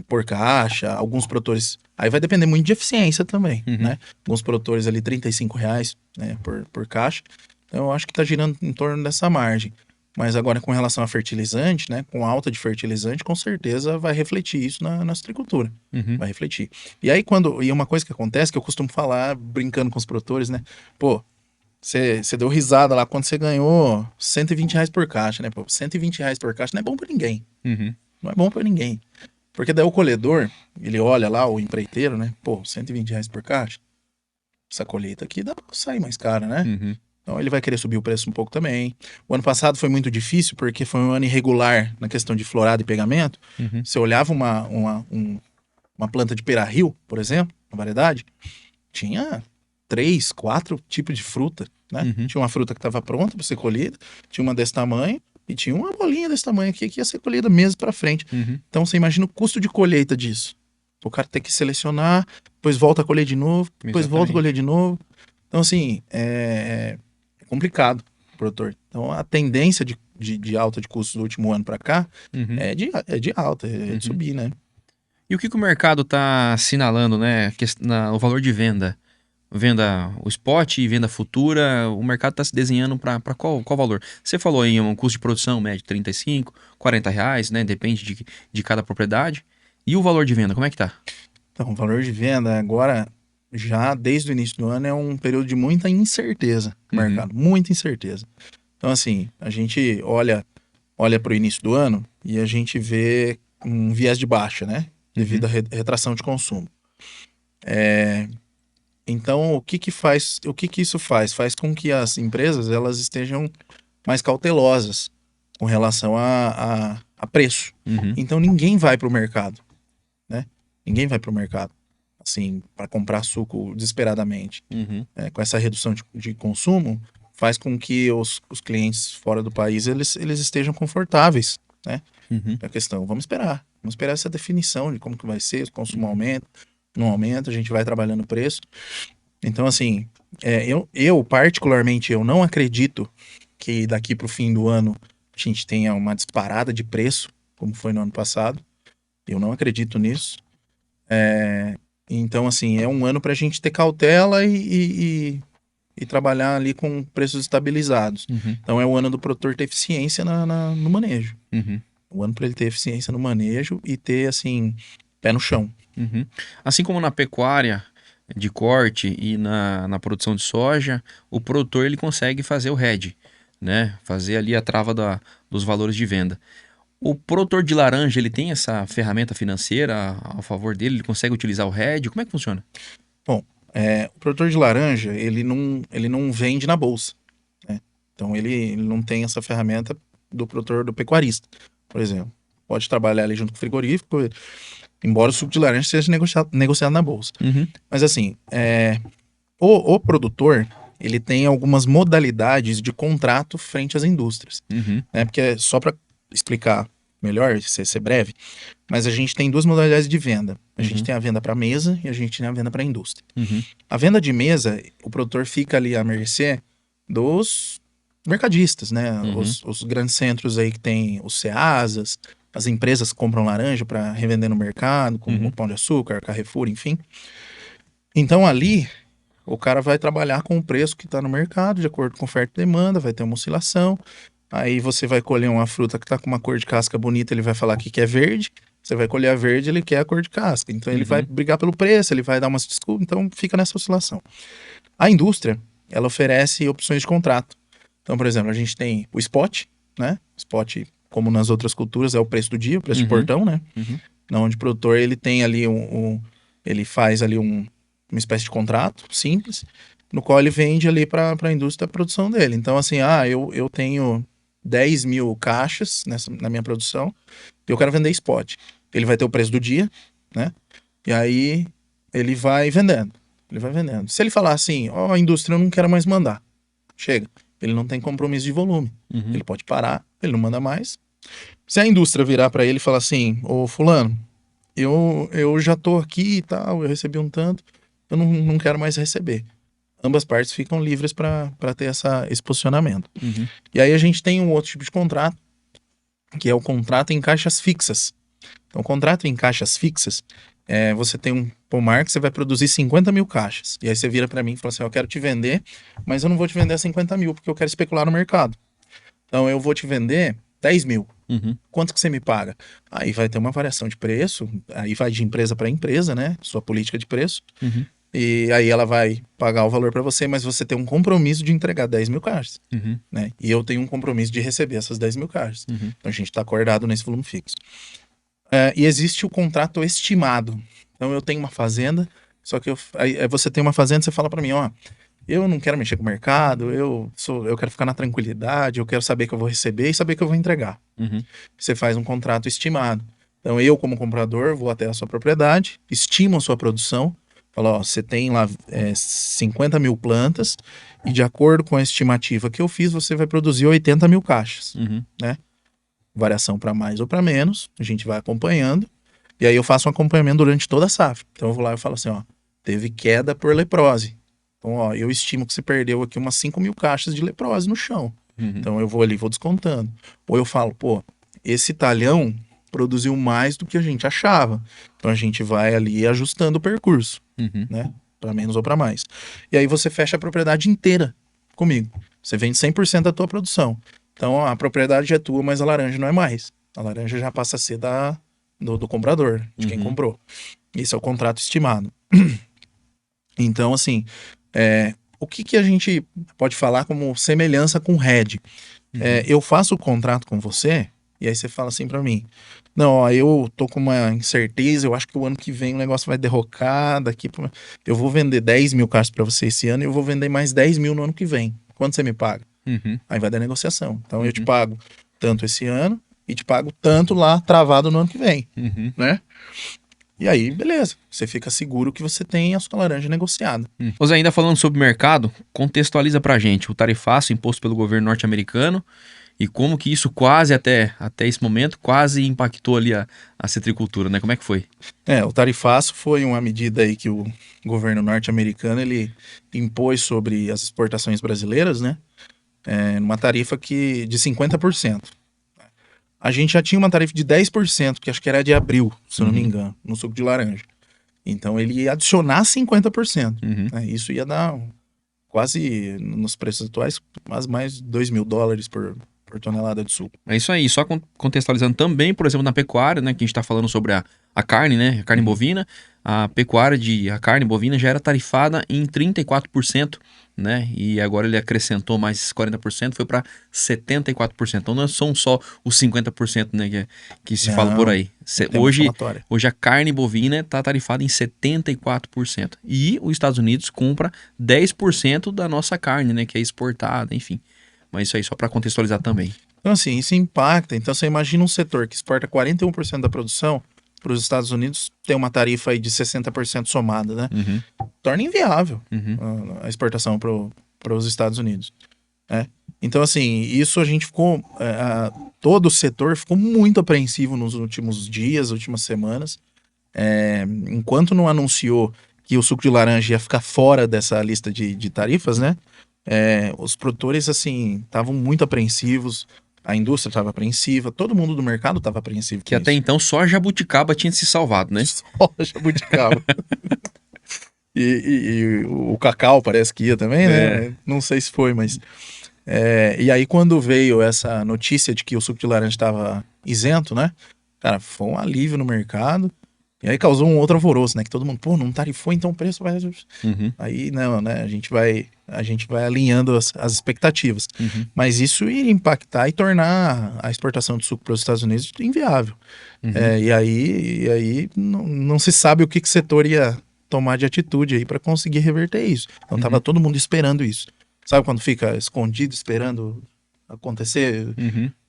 por caixa, alguns produtores... Aí vai depender muito de eficiência também, né? Alguns produtores ali R$35, né, por caixa. Então, eu acho que está girando em torno dessa margem. Mas agora, com relação a fertilizante, né? Com alta de fertilizante, com certeza vai refletir isso na citricultura. Vai refletir. E aí, e uma coisa que acontece, que eu costumo falar, brincando com os produtores, né? Pô, você deu risada lá quando você ganhou R$120 por caixa, né? Pô, R$120 por caixa não é bom para ninguém. Não é bom para ninguém. Porque daí o colhedor, ele olha lá, o empreiteiro, né? Pô, R$120 por caixa. Essa colheita aqui dá pra sair mais cara, né? Então ele vai querer subir o preço um pouco também. O ano passado foi muito difícil porque foi um ano irregular na questão de florada e pegamento. Você olhava uma planta de pera-rio, por exemplo, uma variedade, tinha 3, 4 tipos de fruta, né? Tinha uma fruta que estava pronta para ser colhida, tinha uma desse tamanho e tinha uma bolinha desse tamanho aqui que ia ser colhida mesmo para frente. Então você imagina o custo de colheita disso. O cara tem que selecionar, depois volta a colher de novo, depois volta a colher de novo. Então assim, é complicado, produtor. Então a tendência de alta de custos do último ano para cá é de alta, de subir, né? E o que o mercado está assinalando, né? O valor de venda? Venda o spot e venda futura, o mercado está se desenhando para qual valor? Você falou em um custo de produção médio de R$35, R$40, né? Depende de cada propriedade. E o valor de venda, como é que tá? Então, o valor de venda agora, já desde o início do ano, é um período de muita incerteza no mercado, muita incerteza. Então, assim, a gente olha para o início do ano e a gente vê um viés de baixa, né? Devido à retração de consumo. Então, o que isso faz? Faz com que as empresas elas estejam mais cautelosas com relação a preço. Então, ninguém vai para o mercado, né? Ninguém vai para o mercado, assim, para comprar suco desesperadamente. Com essa redução de consumo, faz com que os clientes fora do país eles estejam confortáveis, né? A questão, vamos esperar essa definição de como que vai ser, o consumo aumenta, não aumenta, a gente vai trabalhando o preço. Então, assim, eu particularmente, eu não acredito que daqui para o fim do ano a gente tenha uma disparada de preço, como foi no ano passado. Eu não acredito nisso. Então, assim, é um ano para a gente ter cautela e trabalhar ali com preços estabilizados. Então, é o ano do produtor ter eficiência no manejo. O ano para ele ter eficiência no manejo e ter, assim, pé no chão. Assim como na pecuária de corte e na produção de soja, o produtor ele consegue fazer o hedge, né? Fazer ali a trava dos valores de venda. O produtor de laranja, ele tem essa ferramenta financeira a favor dele? Ele consegue utilizar o hedge? Como é que funciona? Bom, o produtor de laranja, ele não vende na bolsa, né? Então, ele não tem essa ferramenta do produtor, do pecuarista, por exemplo. Pode trabalhar ali junto com o frigorífico, embora o suco de laranja seja negociado na bolsa. Mas assim, o produtor, ele tem algumas modalidades de contrato frente às indústrias. Né? Porque só para explicar melhor, ser breve, mas a gente tem duas modalidades de venda. A gente tem a venda para mesa e a gente tem a venda para indústria. A venda de mesa, o produtor fica ali à mercê dos mercadistas, né? Os grandes centros aí que tem os Ceasas, as empresas que compram laranja para revender no mercado, como o Pão de Açúcar, Carrefour, enfim. Então ali, o cara vai trabalhar com o preço que está no mercado, de acordo com oferta e demanda, vai ter uma oscilação. Aí você vai colher uma fruta que está com uma cor de casca bonita, ele vai falar que quer verde. Você vai colher a verde, ele quer a cor de casca. Então ele vai brigar pelo preço, ele vai dar umas desculpas, então fica nessa oscilação. A indústria, ela oferece opções de contrato. Então, por exemplo, a gente tem o spot, né? Spot, como nas outras culturas, é o preço do dia, o preço de portão, né? Onde o produtor, ele tem ali ele faz ali uma espécie de contrato simples, no qual ele vende ali para a indústria a produção dele. Então, assim, eu tenho 10 mil caixas na minha produção e eu quero vender spot. Ele vai ter o preço do dia, né? E aí ele vai vendendo. Se ele falar assim, a indústria eu não quero mais mandar, chega. Ele não tem compromisso de volume. Ele pode parar, ele não manda mais, Se a indústria virar para ele e falar assim, ô fulano, eu já tô aqui e tal, eu recebi um tanto, eu não quero mais receber. Ambas partes ficam livres para ter esse posicionamento. E aí a gente tem um outro tipo de contrato, que é o contrato em caixas fixas. Então, o contrato em caixas fixas, você tem um pomar que você vai produzir 50 mil caixas. E aí você vira para mim e fala assim, eu quero te vender, mas eu não vou te vender 50 mil, porque eu quero especular no mercado. Então, eu vou te vender 10 mil. Quanto que você me paga? Aí vai ter uma variação de preço, aí vai de empresa para empresa, né? Sua política de preço. E aí ela vai pagar o valor para você, mas você tem um compromisso de entregar 10 mil caixas, né? E eu tenho um compromisso de receber essas 10 mil caixas. Então a gente está acordado nesse volume fixo. E existe o contrato estimado. Então eu tenho uma fazenda, só que aí você tem uma fazenda, você fala para mim, ó, eu não quero mexer com o mercado, eu quero ficar na tranquilidade, eu quero saber que eu vou receber e saber que eu vou entregar. Você faz um contrato estimado. Então eu, como comprador, vou até a sua propriedade, estimo a sua produção, falo, ó, você tem lá 50 mil plantas e de acordo com a estimativa que eu fiz, você vai produzir 80 mil caixas, né? Variação para mais ou para menos, a gente vai acompanhando, e aí eu faço um acompanhamento durante toda a safra. Então eu vou lá e falo assim, ó, teve queda por leprose. Então, ó, eu estimo que você perdeu aqui umas 5 mil caixas de leprose no chão. Então eu vou ali, vou descontando. Ou eu falo, pô, esse talhão produziu mais do que a gente achava. Então a gente vai ali ajustando o percurso, né? Para menos ou para mais. E aí você fecha a propriedade inteira comigo. Você vende 100% da tua produção. Então ó, a propriedade é tua, mas a laranja não é mais. A laranja já passa a ser do comprador, de quem comprou. Isso é o contrato estimado. Então, assim, o que a gente pode falar como semelhança com o RED? Eu faço o contrato com você, e aí você fala assim pra mim, não, ó, eu tô com uma incerteza, eu acho que o ano que vem o negócio vai derrocar, eu vou vender 10 mil caixas pra você esse ano e eu vou vender mais 10 mil no ano que vem. Quanto você me paga? Aí vai dar negociação. Então eu te pago tanto esse ano e te pago tanto lá travado no ano que vem, né? E aí, beleza. Você fica seguro que você tem a sua laranja negociada. Ô Zé, ainda falando sobre mercado, contextualiza pra gente o tarifaço imposto pelo governo norte-americano e como que isso quase até esse momento quase impactou ali a citricultura, né? Como é que foi? O tarifaço foi uma medida aí que o governo norte-americano ele impôs sobre as exportações brasileiras, né? Uma tarifa de 50%. A gente já tinha uma tarifa de 10%, que acho que era de abril, se eu não me engano, no suco de laranja. Então ele ia adicionar 50%. Né? Isso ia dar quase, nos preços atuais, mais $2.000 por tonelada de suco. É isso aí, só contextualizando também, por exemplo, na pecuária, né, que a gente está falando sobre a carne, né, a carne bovina, a carne bovina já era tarifada em 34%, né, e agora ele acrescentou mais 40%, foi para 74%. Então não são só os 50%, né, que se fala por aí. Hoje a carne bovina está tarifada em 74%. E os Estados Unidos compra 10% da nossa carne, né, que é exportada, enfim. Mas isso aí só para contextualizar também. Então assim, isso impacta. Então você imagina um setor que exporta 41% da produção para os Estados Unidos, tem uma tarifa aí de 60% somada, né? Torna inviável a exportação para os Estados Unidos. Né? Então assim, isso a gente ficou... todo o setor ficou muito apreensivo nos últimos dias, últimas semanas. Enquanto não anunciou que o suco de laranja ia ficar fora dessa lista de tarifas, né? Os produtores, assim, estavam muito apreensivos, a indústria estava apreensiva, todo mundo do mercado estava apreensivo. Que até então só a jabuticaba tinha se salvado, né? Só a jabuticaba. e o cacau parece que ia também, né? Não sei se foi, mas... e aí quando veio essa notícia de que o suco de laranja estava isento, né? Cara, foi um alívio no mercado. E aí causou um outro alvoroço, né? Que todo mundo, não tarifou, então o preço vai... Aí, não, né? A gente vai alinhando as expectativas. Mas isso iria impactar e tornar a exportação de suco para os Estados Unidos inviável. E aí não se sabe o que o setor ia tomar de atitude aí para conseguir reverter isso. Então tava todo mundo esperando isso. Sabe quando fica escondido, esperando acontecer?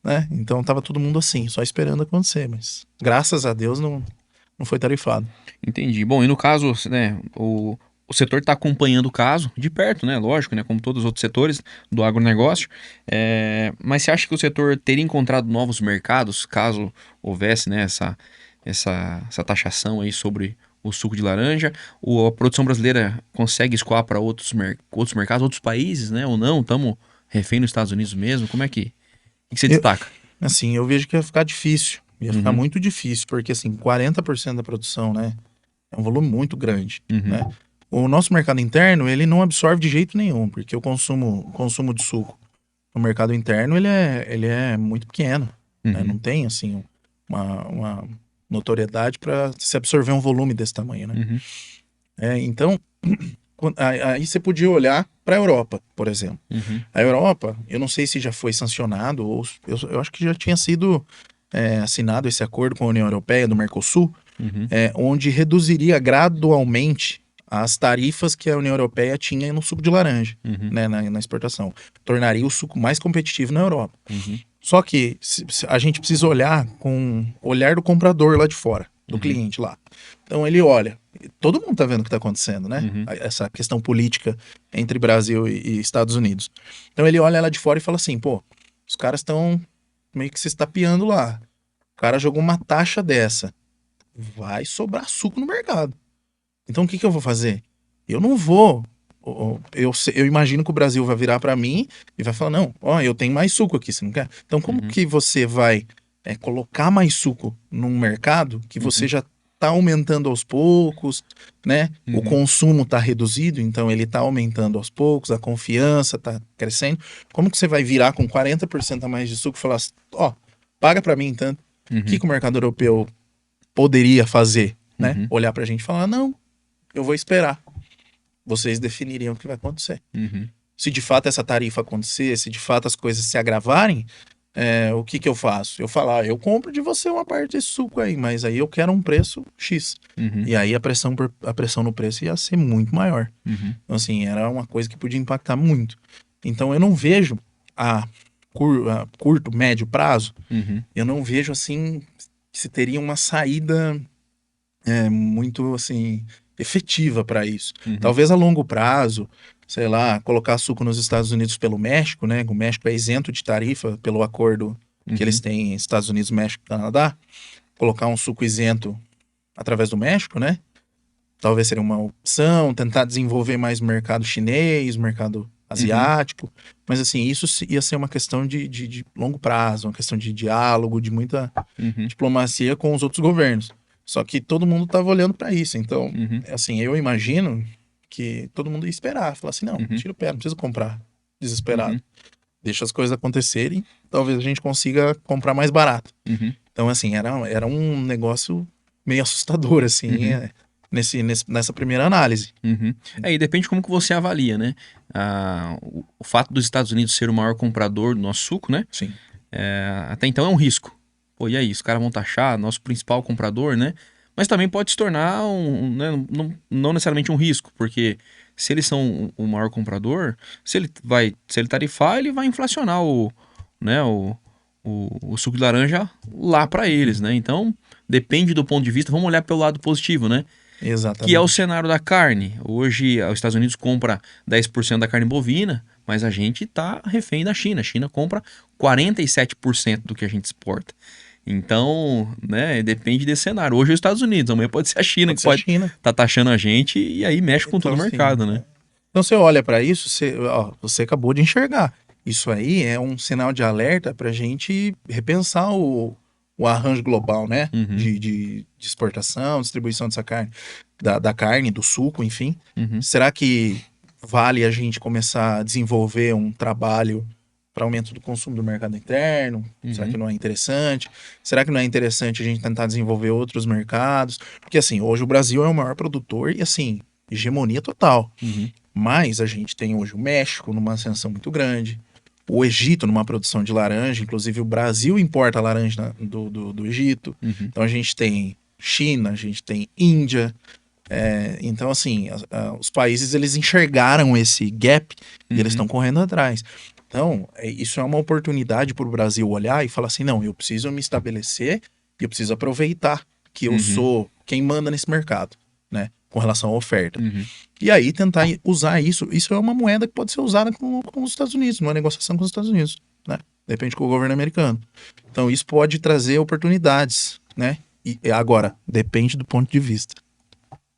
Né? Então tava todo mundo assim, só esperando acontecer. Mas graças a Deus não foi tarifado. Entendi. Bom, e no caso, né, o o setor está acompanhando o caso de perto, né? Lógico, né? Como todos os outros setores do agronegócio. Mas você acha que o setor teria encontrado novos mercados caso houvesse, né, essa taxação aí sobre o suco de laranja? Ou a produção brasileira consegue escoar para outros mercados, outros países, né? Ou não? Estamos refém nos Estados Unidos mesmo? Como é que você destaca? Assim, eu vejo que ia ficar difícil. Ia ficar Uhum. muito difícil, porque assim, 40% da produção, né? É um volume muito grande, Uhum. né? O nosso mercado interno, ele não absorve de jeito nenhum, porque o consumo de suco no mercado interno, ele é muito pequeno, né? Uhum. Não tem, assim, uma notoriedade para se absorver um volume desse tamanho, né? Uhum. Então, aí você podia olhar para a Europa, por exemplo. Uhum. A Europa, eu não sei se já foi sancionado, ou eu acho que já tinha sido assinado esse acordo com a União Europeia, do Mercosul, Uhum. onde reduziria gradualmente as tarifas que a União Europeia tinha no suco de laranja, Uhum. né, na exportação. Tornaria o suco mais competitivo na Europa. Uhum. Só que a gente precisa olhar com o olhar do comprador lá de fora, do Uhum. cliente lá. Então ele olha, todo mundo tá vendo o que tá acontecendo, né? Uhum. Essa questão política entre Brasil e Estados Unidos. Então ele olha lá de fora e fala assim, pô, os caras estão meio que se estapeando lá. O cara jogou uma taxa dessa. Vai sobrar suco no mercado. Então o que eu vou fazer? Eu não vou. Eu imagino que o Brasil vai virar para mim e vai falar: não, ó, eu tenho mais suco aqui, você não quer? Então, como Uhum. que você vai colocar mais suco num mercado que você já tá aumentando aos poucos, né? O Uhum. consumo tá reduzido, então ele tá aumentando aos poucos, a confiança tá crescendo. Como que você vai virar com 40% a mais de suco e falar: ó, paga para mim tanto? Uhum. O que o mercado europeu poderia fazer, né? Uhum. Olhar pra gente e falar: não, eu vou esperar. Vocês definiriam o que vai acontecer. Uhum. Se de fato essa tarifa acontecer, se de fato as coisas se agravarem, o que eu faço? Eu falar, eu compro de você uma parte desse suco aí, mas aí eu quero um preço X. Uhum. E aí a pressão no preço ia ser muito maior. Uhum. Então, assim, era uma coisa que podia impactar muito. Então, eu não vejo a curto, médio prazo, Uhum. eu não vejo, assim, que se teria uma saída muito, assim, efetiva para isso. Uhum. Talvez a longo prazo, sei lá, colocar suco nos Estados Unidos pelo México, né? O México é isento de tarifa pelo acordo que eles têm Estados Unidos, México e Canadá. Colocar um suco isento através do México, né? Talvez seria uma opção, tentar desenvolver mais o mercado chinês, o mercado asiático. Mas, assim, isso ia ser uma questão de longo prazo, uma questão de diálogo, de muita Uhum. diplomacia com os outros governos. Só que todo mundo estava olhando para isso. Então, Uhum. assim, eu imagino que todo mundo ia esperar. Falar assim, não, Uhum. tira o pé, não precisa comprar desesperado. Uhum. Deixa as coisas acontecerem, talvez a gente consiga comprar mais barato. Uhum. Então, assim, era um negócio meio assustador, assim, Uhum. nessa primeira análise. Uhum. E depende como que você avalia, né? O fato dos Estados Unidos ser o maior comprador do nosso suco, né? Sim. Até então é um risco. Pô, e aí, os caras vão taxar nosso principal comprador, né? Mas também pode se tornar né, não necessariamente um risco, porque se eles são o maior comprador, se ele tarifar, ele vai inflacionar o suco de laranja lá para eles, né? Então, depende do ponto de vista. Vamos olhar pelo lado positivo, né? Exatamente. Que é o cenário da carne. Hoje, os Estados Unidos compra 10% da carne bovina, mas a gente está refém da China. A China compra 47% do que a gente exporta. Então, né, depende desse cenário. Hoje é os Estados Unidos, amanhã pode ser a China que pode estar taxando a gente e aí mexe com todo o mercado, né? Então, você olha para isso, você acabou de enxergar. Isso aí é um sinal de alerta para a gente repensar o arranjo global, né? Uhum. De exportação, distribuição dessa carne, da carne, do suco, enfim. Uhum. Será que vale a gente começar a desenvolver um trabalho para aumento do consumo do mercado interno? Uhum. Será que não é interessante? Será que não é interessante a gente tentar desenvolver outros mercados? Porque, assim, hoje o Brasil é o maior produtor e, assim, hegemonia total. Uhum. Mas a gente tem hoje o México numa ascensão muito grande, o Egito numa produção de laranja, inclusive o Brasil importa laranja do Egito. Uhum. Então a gente tem China, a gente tem Índia. Então, assim, os países eles enxergaram esse gap e eles estão correndo atrás. Então, isso é uma oportunidade para o Brasil olhar e falar assim, não, eu preciso me estabelecer e eu preciso aproveitar que eu sou quem manda nesse mercado. né? Com relação à oferta. Uhum. E aí tentar usar isso. Isso é uma moeda que pode ser usada com os Estados Unidos, numa negociação com os Estados Unidos, né? Depende com o governo americano. Então isso pode trazer oportunidades, né? E agora, depende do ponto de vista.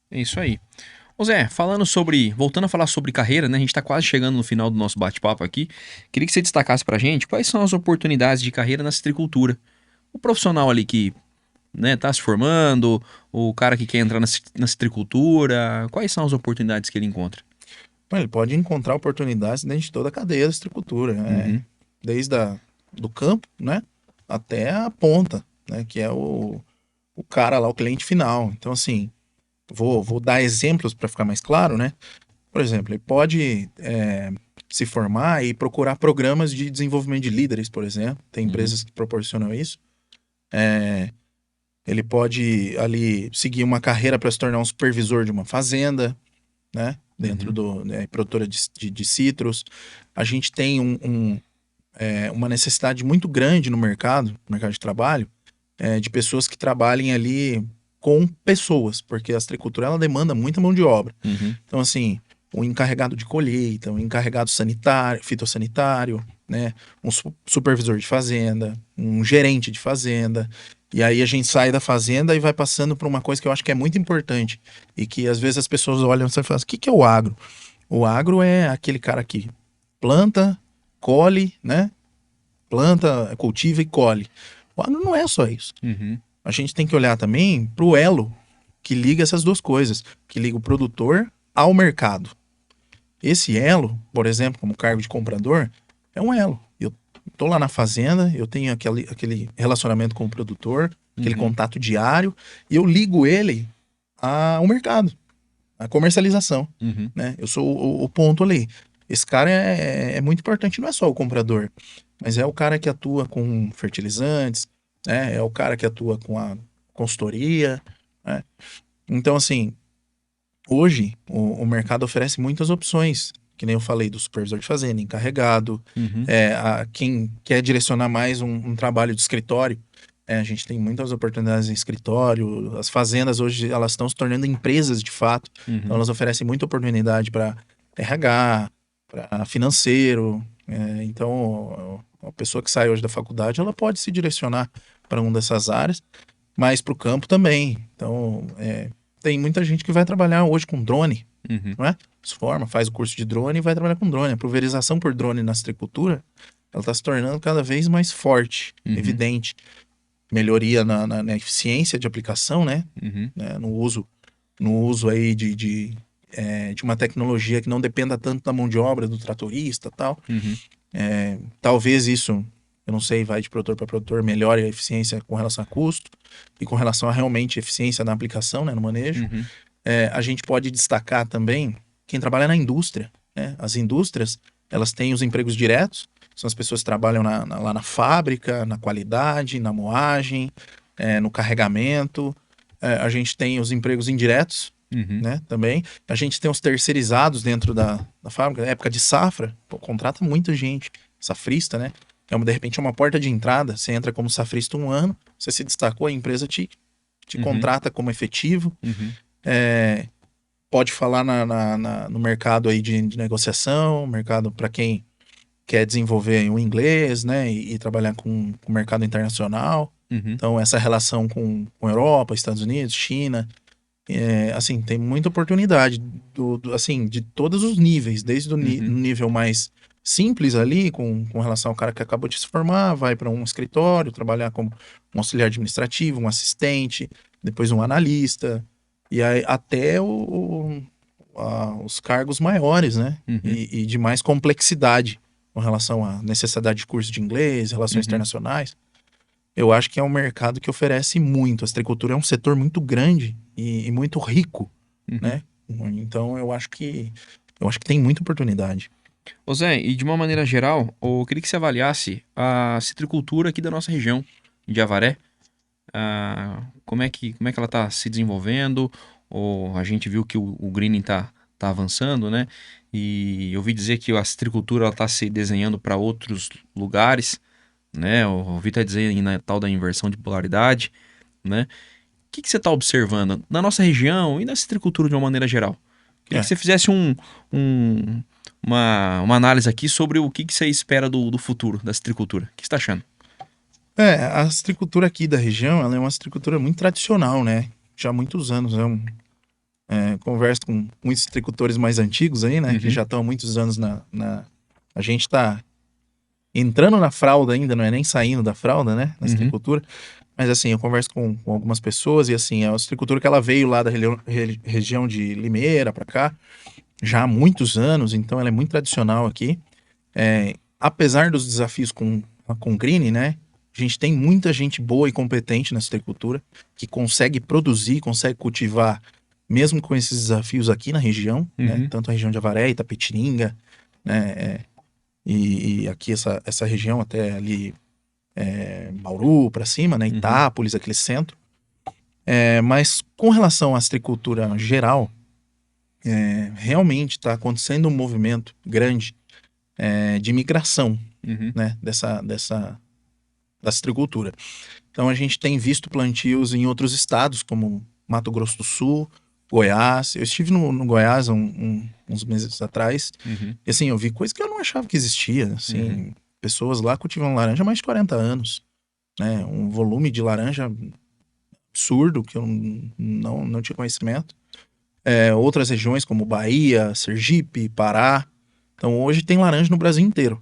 É isso aí. Ô Zé, voltando a falar sobre carreira, né? A gente tá quase chegando no final do nosso bate-papo aqui. Queria que você destacasse pra gente quais são as oportunidades de carreira na citricultura. O profissional ali que, né, tá se formando, o cara que quer entrar na citricultura, quais são as oportunidades que ele encontra? Bom, ele pode encontrar oportunidades dentro de toda a cadeia da citricultura, né? Uhum. Desde do campo, né? Até a ponta, né? Que é o cara lá, o cliente final. Então, assim, vou dar exemplos para ficar mais claro, né? Por exemplo, ele pode se formar e procurar programas de desenvolvimento de líderes, por exemplo. Tem empresas que proporcionam isso. Ele pode ali seguir uma carreira para se tornar um supervisor de uma fazenda, né? Dentro produtora de citros. A gente tem uma necessidade muito grande no mercado de trabalho, de pessoas que trabalhem ali com pessoas, porque a citricultura ela demanda muita mão de obra. Uhum. Então, assim, um encarregado de colheita, um encarregado sanitário, fitossanitário, né? Um supervisor de fazenda, um gerente de fazenda. E aí a gente sai da fazenda e vai passando por uma coisa que eu acho que é muito importante e que às vezes as pessoas olham e falam, o que é o agro? O agro é aquele cara que planta, colhe, né? Planta, cultiva e colhe. O agro não é só isso. Uhum. A gente tem que olhar também para o elo que liga essas duas coisas, que liga o produtor ao mercado. Esse elo, por exemplo, como cargo de comprador, é um elo. Eu tô lá na fazenda, eu tenho aquele relacionamento com o produtor, aquele contato diário, e eu ligo ele ao mercado, à comercialização, né? Eu sou o ponto ali. Esse cara é muito importante, não é só o comprador, mas é o cara que atua com fertilizantes, né? É o cara que atua com a consultoria, né? Então, assim, hoje o mercado oferece muitas opções, que nem eu falei do supervisor de fazenda, encarregado, a quem quer direcionar mais um trabalho de escritório. A gente tem muitas oportunidades em escritório, as fazendas hoje elas estão se tornando empresas de fato, então elas oferecem muita oportunidade para RH, para financeiro. Então a pessoa que sai hoje da faculdade ela pode se direcionar para uma dessas áreas, mas para o campo também. Então tem muita gente que vai trabalhar hoje com drone, não é? Se forma, faz o curso de drone e vai trabalhar com drone. A pulverização por drone na citricultura ela está se tornando cada vez mais forte, evidente. Melhoria na eficiência de aplicação, né? No uso aí de uma tecnologia que não dependa tanto da mão de obra do tratorista e tal. Talvez isso, eu não sei, vai de produtor para produtor, melhore a eficiência com relação a custo e com relação a realmente eficiência na aplicação, né, no manejo. A gente pode destacar também quem trabalha na indústria, né? As indústrias, elas têm os empregos diretos, são as pessoas que trabalham lá na fábrica, na qualidade, na moagem, no carregamento. A gente tem os empregos indiretos, né, também. A gente tem os terceirizados dentro da fábrica. Na época de safra, contrata muita gente. Safrista, né? De repente é uma porta de entrada. Você entra como safrista 1 ano, você se destacou, a empresa te contrata como efetivo. Pode falar no mercado aí de negociação, mercado para quem quer desenvolver o inglês, né, e trabalhar com o mercado internacional. Então, essa relação com Europa, Estados Unidos, China, assim, tem muita oportunidade assim, de todos os níveis, desde o nível mais simples ali, com relação ao cara que acabou de se formar, vai para um escritório, trabalhar como um auxiliar administrativo, um assistente, depois um analista, e aí até os cargos maiores, né, e de mais complexidade, com relação à necessidade de curso de inglês, relações internacionais. Eu acho que é um mercado que oferece muito. A citricultura é um setor muito grande e muito rico, né? Então eu acho que tem muita oportunidade. Ô Zé, e de uma maneira geral, eu queria que você avaliasse a citricultura aqui da nossa região, de Avaré. Como é que ela está se desenvolvendo? A gente viu que o greening tá avançando, né? E eu ouvi dizer que a citricultura está se desenhando para outros lugares, né? Eu ouvi dizer na tal da inversão de polaridade, né? que você está observando na nossa região e na citricultura de uma maneira geral? Queria que você fizesse uma análise aqui sobre o que você espera do futuro da citricultura. O que você está achando? A citricultura aqui da região, ela é uma citricultura muito tradicional, né? Já há muitos anos. Converso com muitos citricultores mais antigos aí, né? Que já estão há muitos anos A gente está entrando na fralda ainda, não é nem saindo da fralda, né? Na citricultura. Mas assim, eu converso com algumas pessoas e assim, é uma citricultura que ela veio lá da região de Limeira para cá, já há muitos anos, então ela é muito tradicional aqui. Apesar dos desafios com green, né? A gente tem muita gente boa e competente na citricultura, que consegue produzir, consegue cultivar, mesmo com esses desafios aqui na região, né? Tanto a região de Avaré, Itapetininga, né? E aqui essa região até ali, Bauru para cima, né? Itápolis, aquele centro. Mas com relação à citricultura geral, realmente está acontecendo um movimento grande de migração, né? Da citricultura. Então a gente tem visto plantios em outros estados, como Mato Grosso do Sul, Goiás. Eu estive no Goiás uns meses atrás, e assim, eu vi coisa que eu não achava que existia, assim, pessoas lá cultivando laranja há mais de 40 anos, né? Um volume de laranja absurdo, que eu não tinha conhecimento. Outras regiões como Bahia, Sergipe, Pará. Então hoje tem laranja no Brasil inteiro.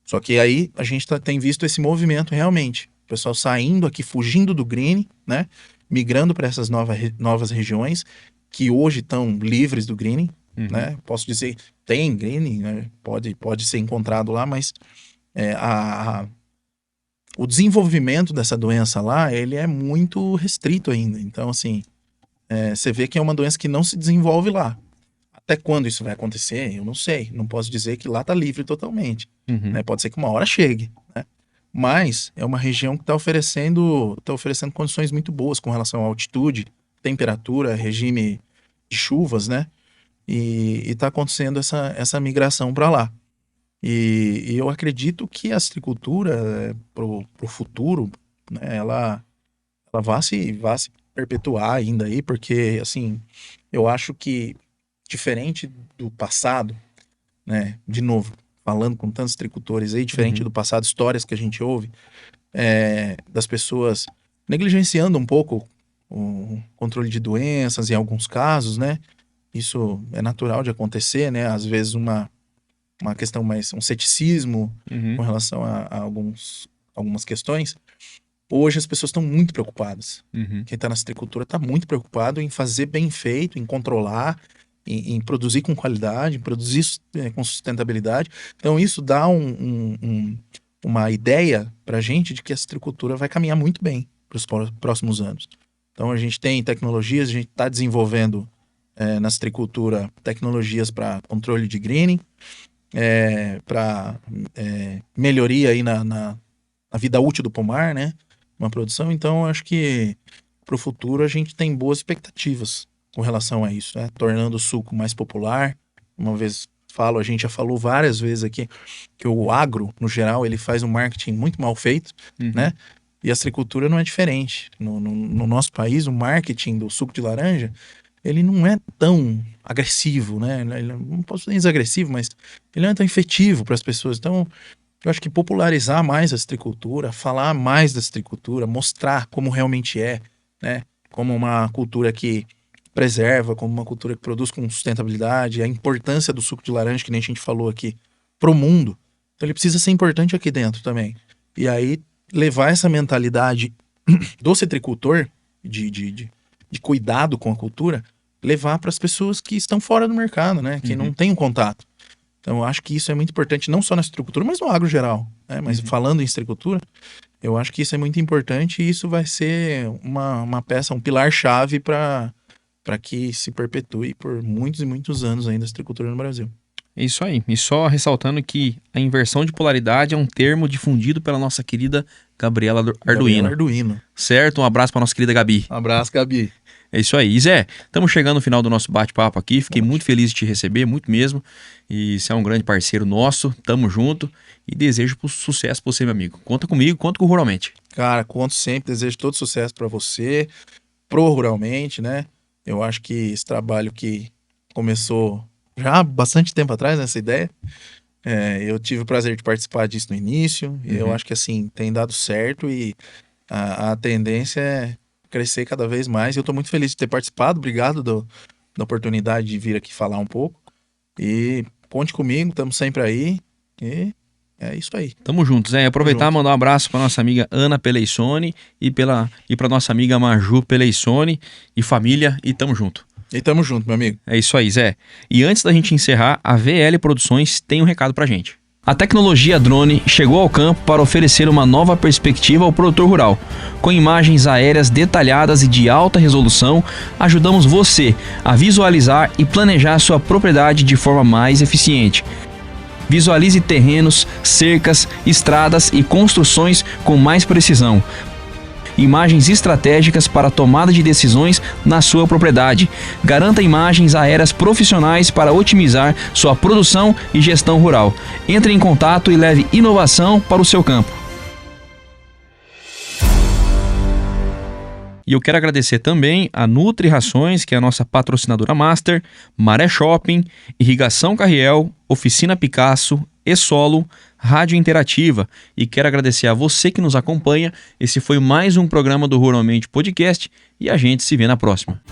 Só que aí a gente tem visto esse movimento realmente. O pessoal saindo aqui, fugindo do green, né? Migrando para essas novas regiões que hoje estão livres do green, né? Posso dizer, tem green, né? Pode ser encontrado lá, mas o desenvolvimento dessa doença lá, ele é muito restrito ainda. Então, assim, você vê que é uma doença que não se desenvolve lá. Até quando isso vai acontecer, eu não sei. Não posso dizer que lá está livre totalmente. Né? Pode ser que uma hora chegue, né? Mas é uma região que está oferecendo condições muito boas com relação à altitude, temperatura, regime de chuvas, né? E está acontecendo essa migração para lá. E eu acredito que a citricultura, pro futuro, né, ela vai se perpetuar ainda aí, porque, assim, eu acho que, diferente do passado, né, de novo, falando com tantos citricultores aí, diferente do passado, histórias que a gente ouve, das pessoas negligenciando um pouco o controle de doenças em alguns casos, né? Isso é natural de acontecer, né? Às vezes uma questão mais, um ceticismo com relação a algumas questões. Hoje as pessoas estão muito preocupadas. Quem está na citricultura está muito preocupado em fazer bem feito, em controlar, em produzir com qualidade, em produzir com sustentabilidade. Então isso dá uma ideia para a gente de que a citricultura vai caminhar muito bem para os próximos anos. Então a gente tem tecnologias, a gente está desenvolvendo na citricultura tecnologias para controle de greening, para melhoria aí na vida útil do pomar, né? Uma produção. Então acho que para o futuro a gente tem boas expectativas com relação a isso, né? Tornando o suco mais popular. Uma vez a gente já falou várias vezes aqui que o agro, no geral, ele faz um marketing muito mal feito, né? E a citricultura não é diferente. No nosso país, o marketing do suco de laranja, ele não é tão agressivo, né? Não posso dizer agressivo, mas ele não é tão efetivo para as pessoas. Então, eu acho que popularizar mais a citricultura, falar mais da citricultura, mostrar como realmente né? Como uma cultura que preserva, como uma cultura que produz com sustentabilidade, a importância do suco de laranja, que nem a gente falou aqui, pro mundo. Então ele precisa ser importante aqui dentro também. E aí levar essa mentalidade do citricultor, de cuidado com a cultura, levar para as pessoas que estão fora do mercado, né? Que não têm um contato. Então eu acho que isso é muito importante, não só na citricultura, mas no agro geral, né? Mas falando em citricultura, eu acho que isso é muito importante e isso vai ser uma peça, um pilar-chave para que se perpetue por muitos e muitos anos ainda a citricultura no Brasil. É isso aí. E só ressaltando que a inversão de polaridade é um termo difundido pela nossa querida Gabriela Arduino. Certo? Um abraço para nossa querida Gabi. Um abraço, Gabi. É isso aí. E Zé, estamos chegando no final do nosso bate-papo aqui. Fiquei muito feliz de te receber, muito mesmo. E você é um grande parceiro nosso. Tamo junto. E desejo sucesso para você, meu amigo. Conta comigo, conta com o Ruralmente. Cara, conto sempre. Desejo todo sucesso para você, Ruralmente, né? Eu acho que esse trabalho que começou já há bastante tempo atrás, essa ideia, eu tive o prazer de participar disso no início, e eu acho que assim, tem dado certo e a tendência é crescer cada vez mais. Eu estou muito feliz de ter participado, obrigado da oportunidade de vir aqui falar um pouco. E conte comigo, estamos sempre aí. E é isso aí. Tamo junto, Zé. Aproveitar e mandar um abraço para nossa amiga Ana Peleissone e para nossa amiga Maju Peleissone e família, e tamo junto. E tamo junto, meu amigo. É isso aí, Zé. E antes da gente encerrar, a VL Produções tem um recado pra gente. A tecnologia drone chegou ao campo para oferecer uma nova perspectiva ao produtor rural. Com imagens aéreas detalhadas e de alta resolução, ajudamos você a visualizar e planejar sua propriedade de forma mais eficiente. Visualize terrenos, cercas, estradas e construções com mais precisão. Imagens estratégicas para a tomada de decisões na sua propriedade. Garanta imagens aéreas profissionais para otimizar sua produção e gestão rural. Entre em contato e leve inovação para o seu campo. E eu quero agradecer também a Nutri Rações, que é a nossa patrocinadora master, Maré Shopping, Irrigação Carriel, Oficina Picasso, E-Solo, Rádio Interativa, e quero agradecer a você que nos acompanha. Esse foi mais um programa do Ruralmente Podcast e a gente se vê na próxima.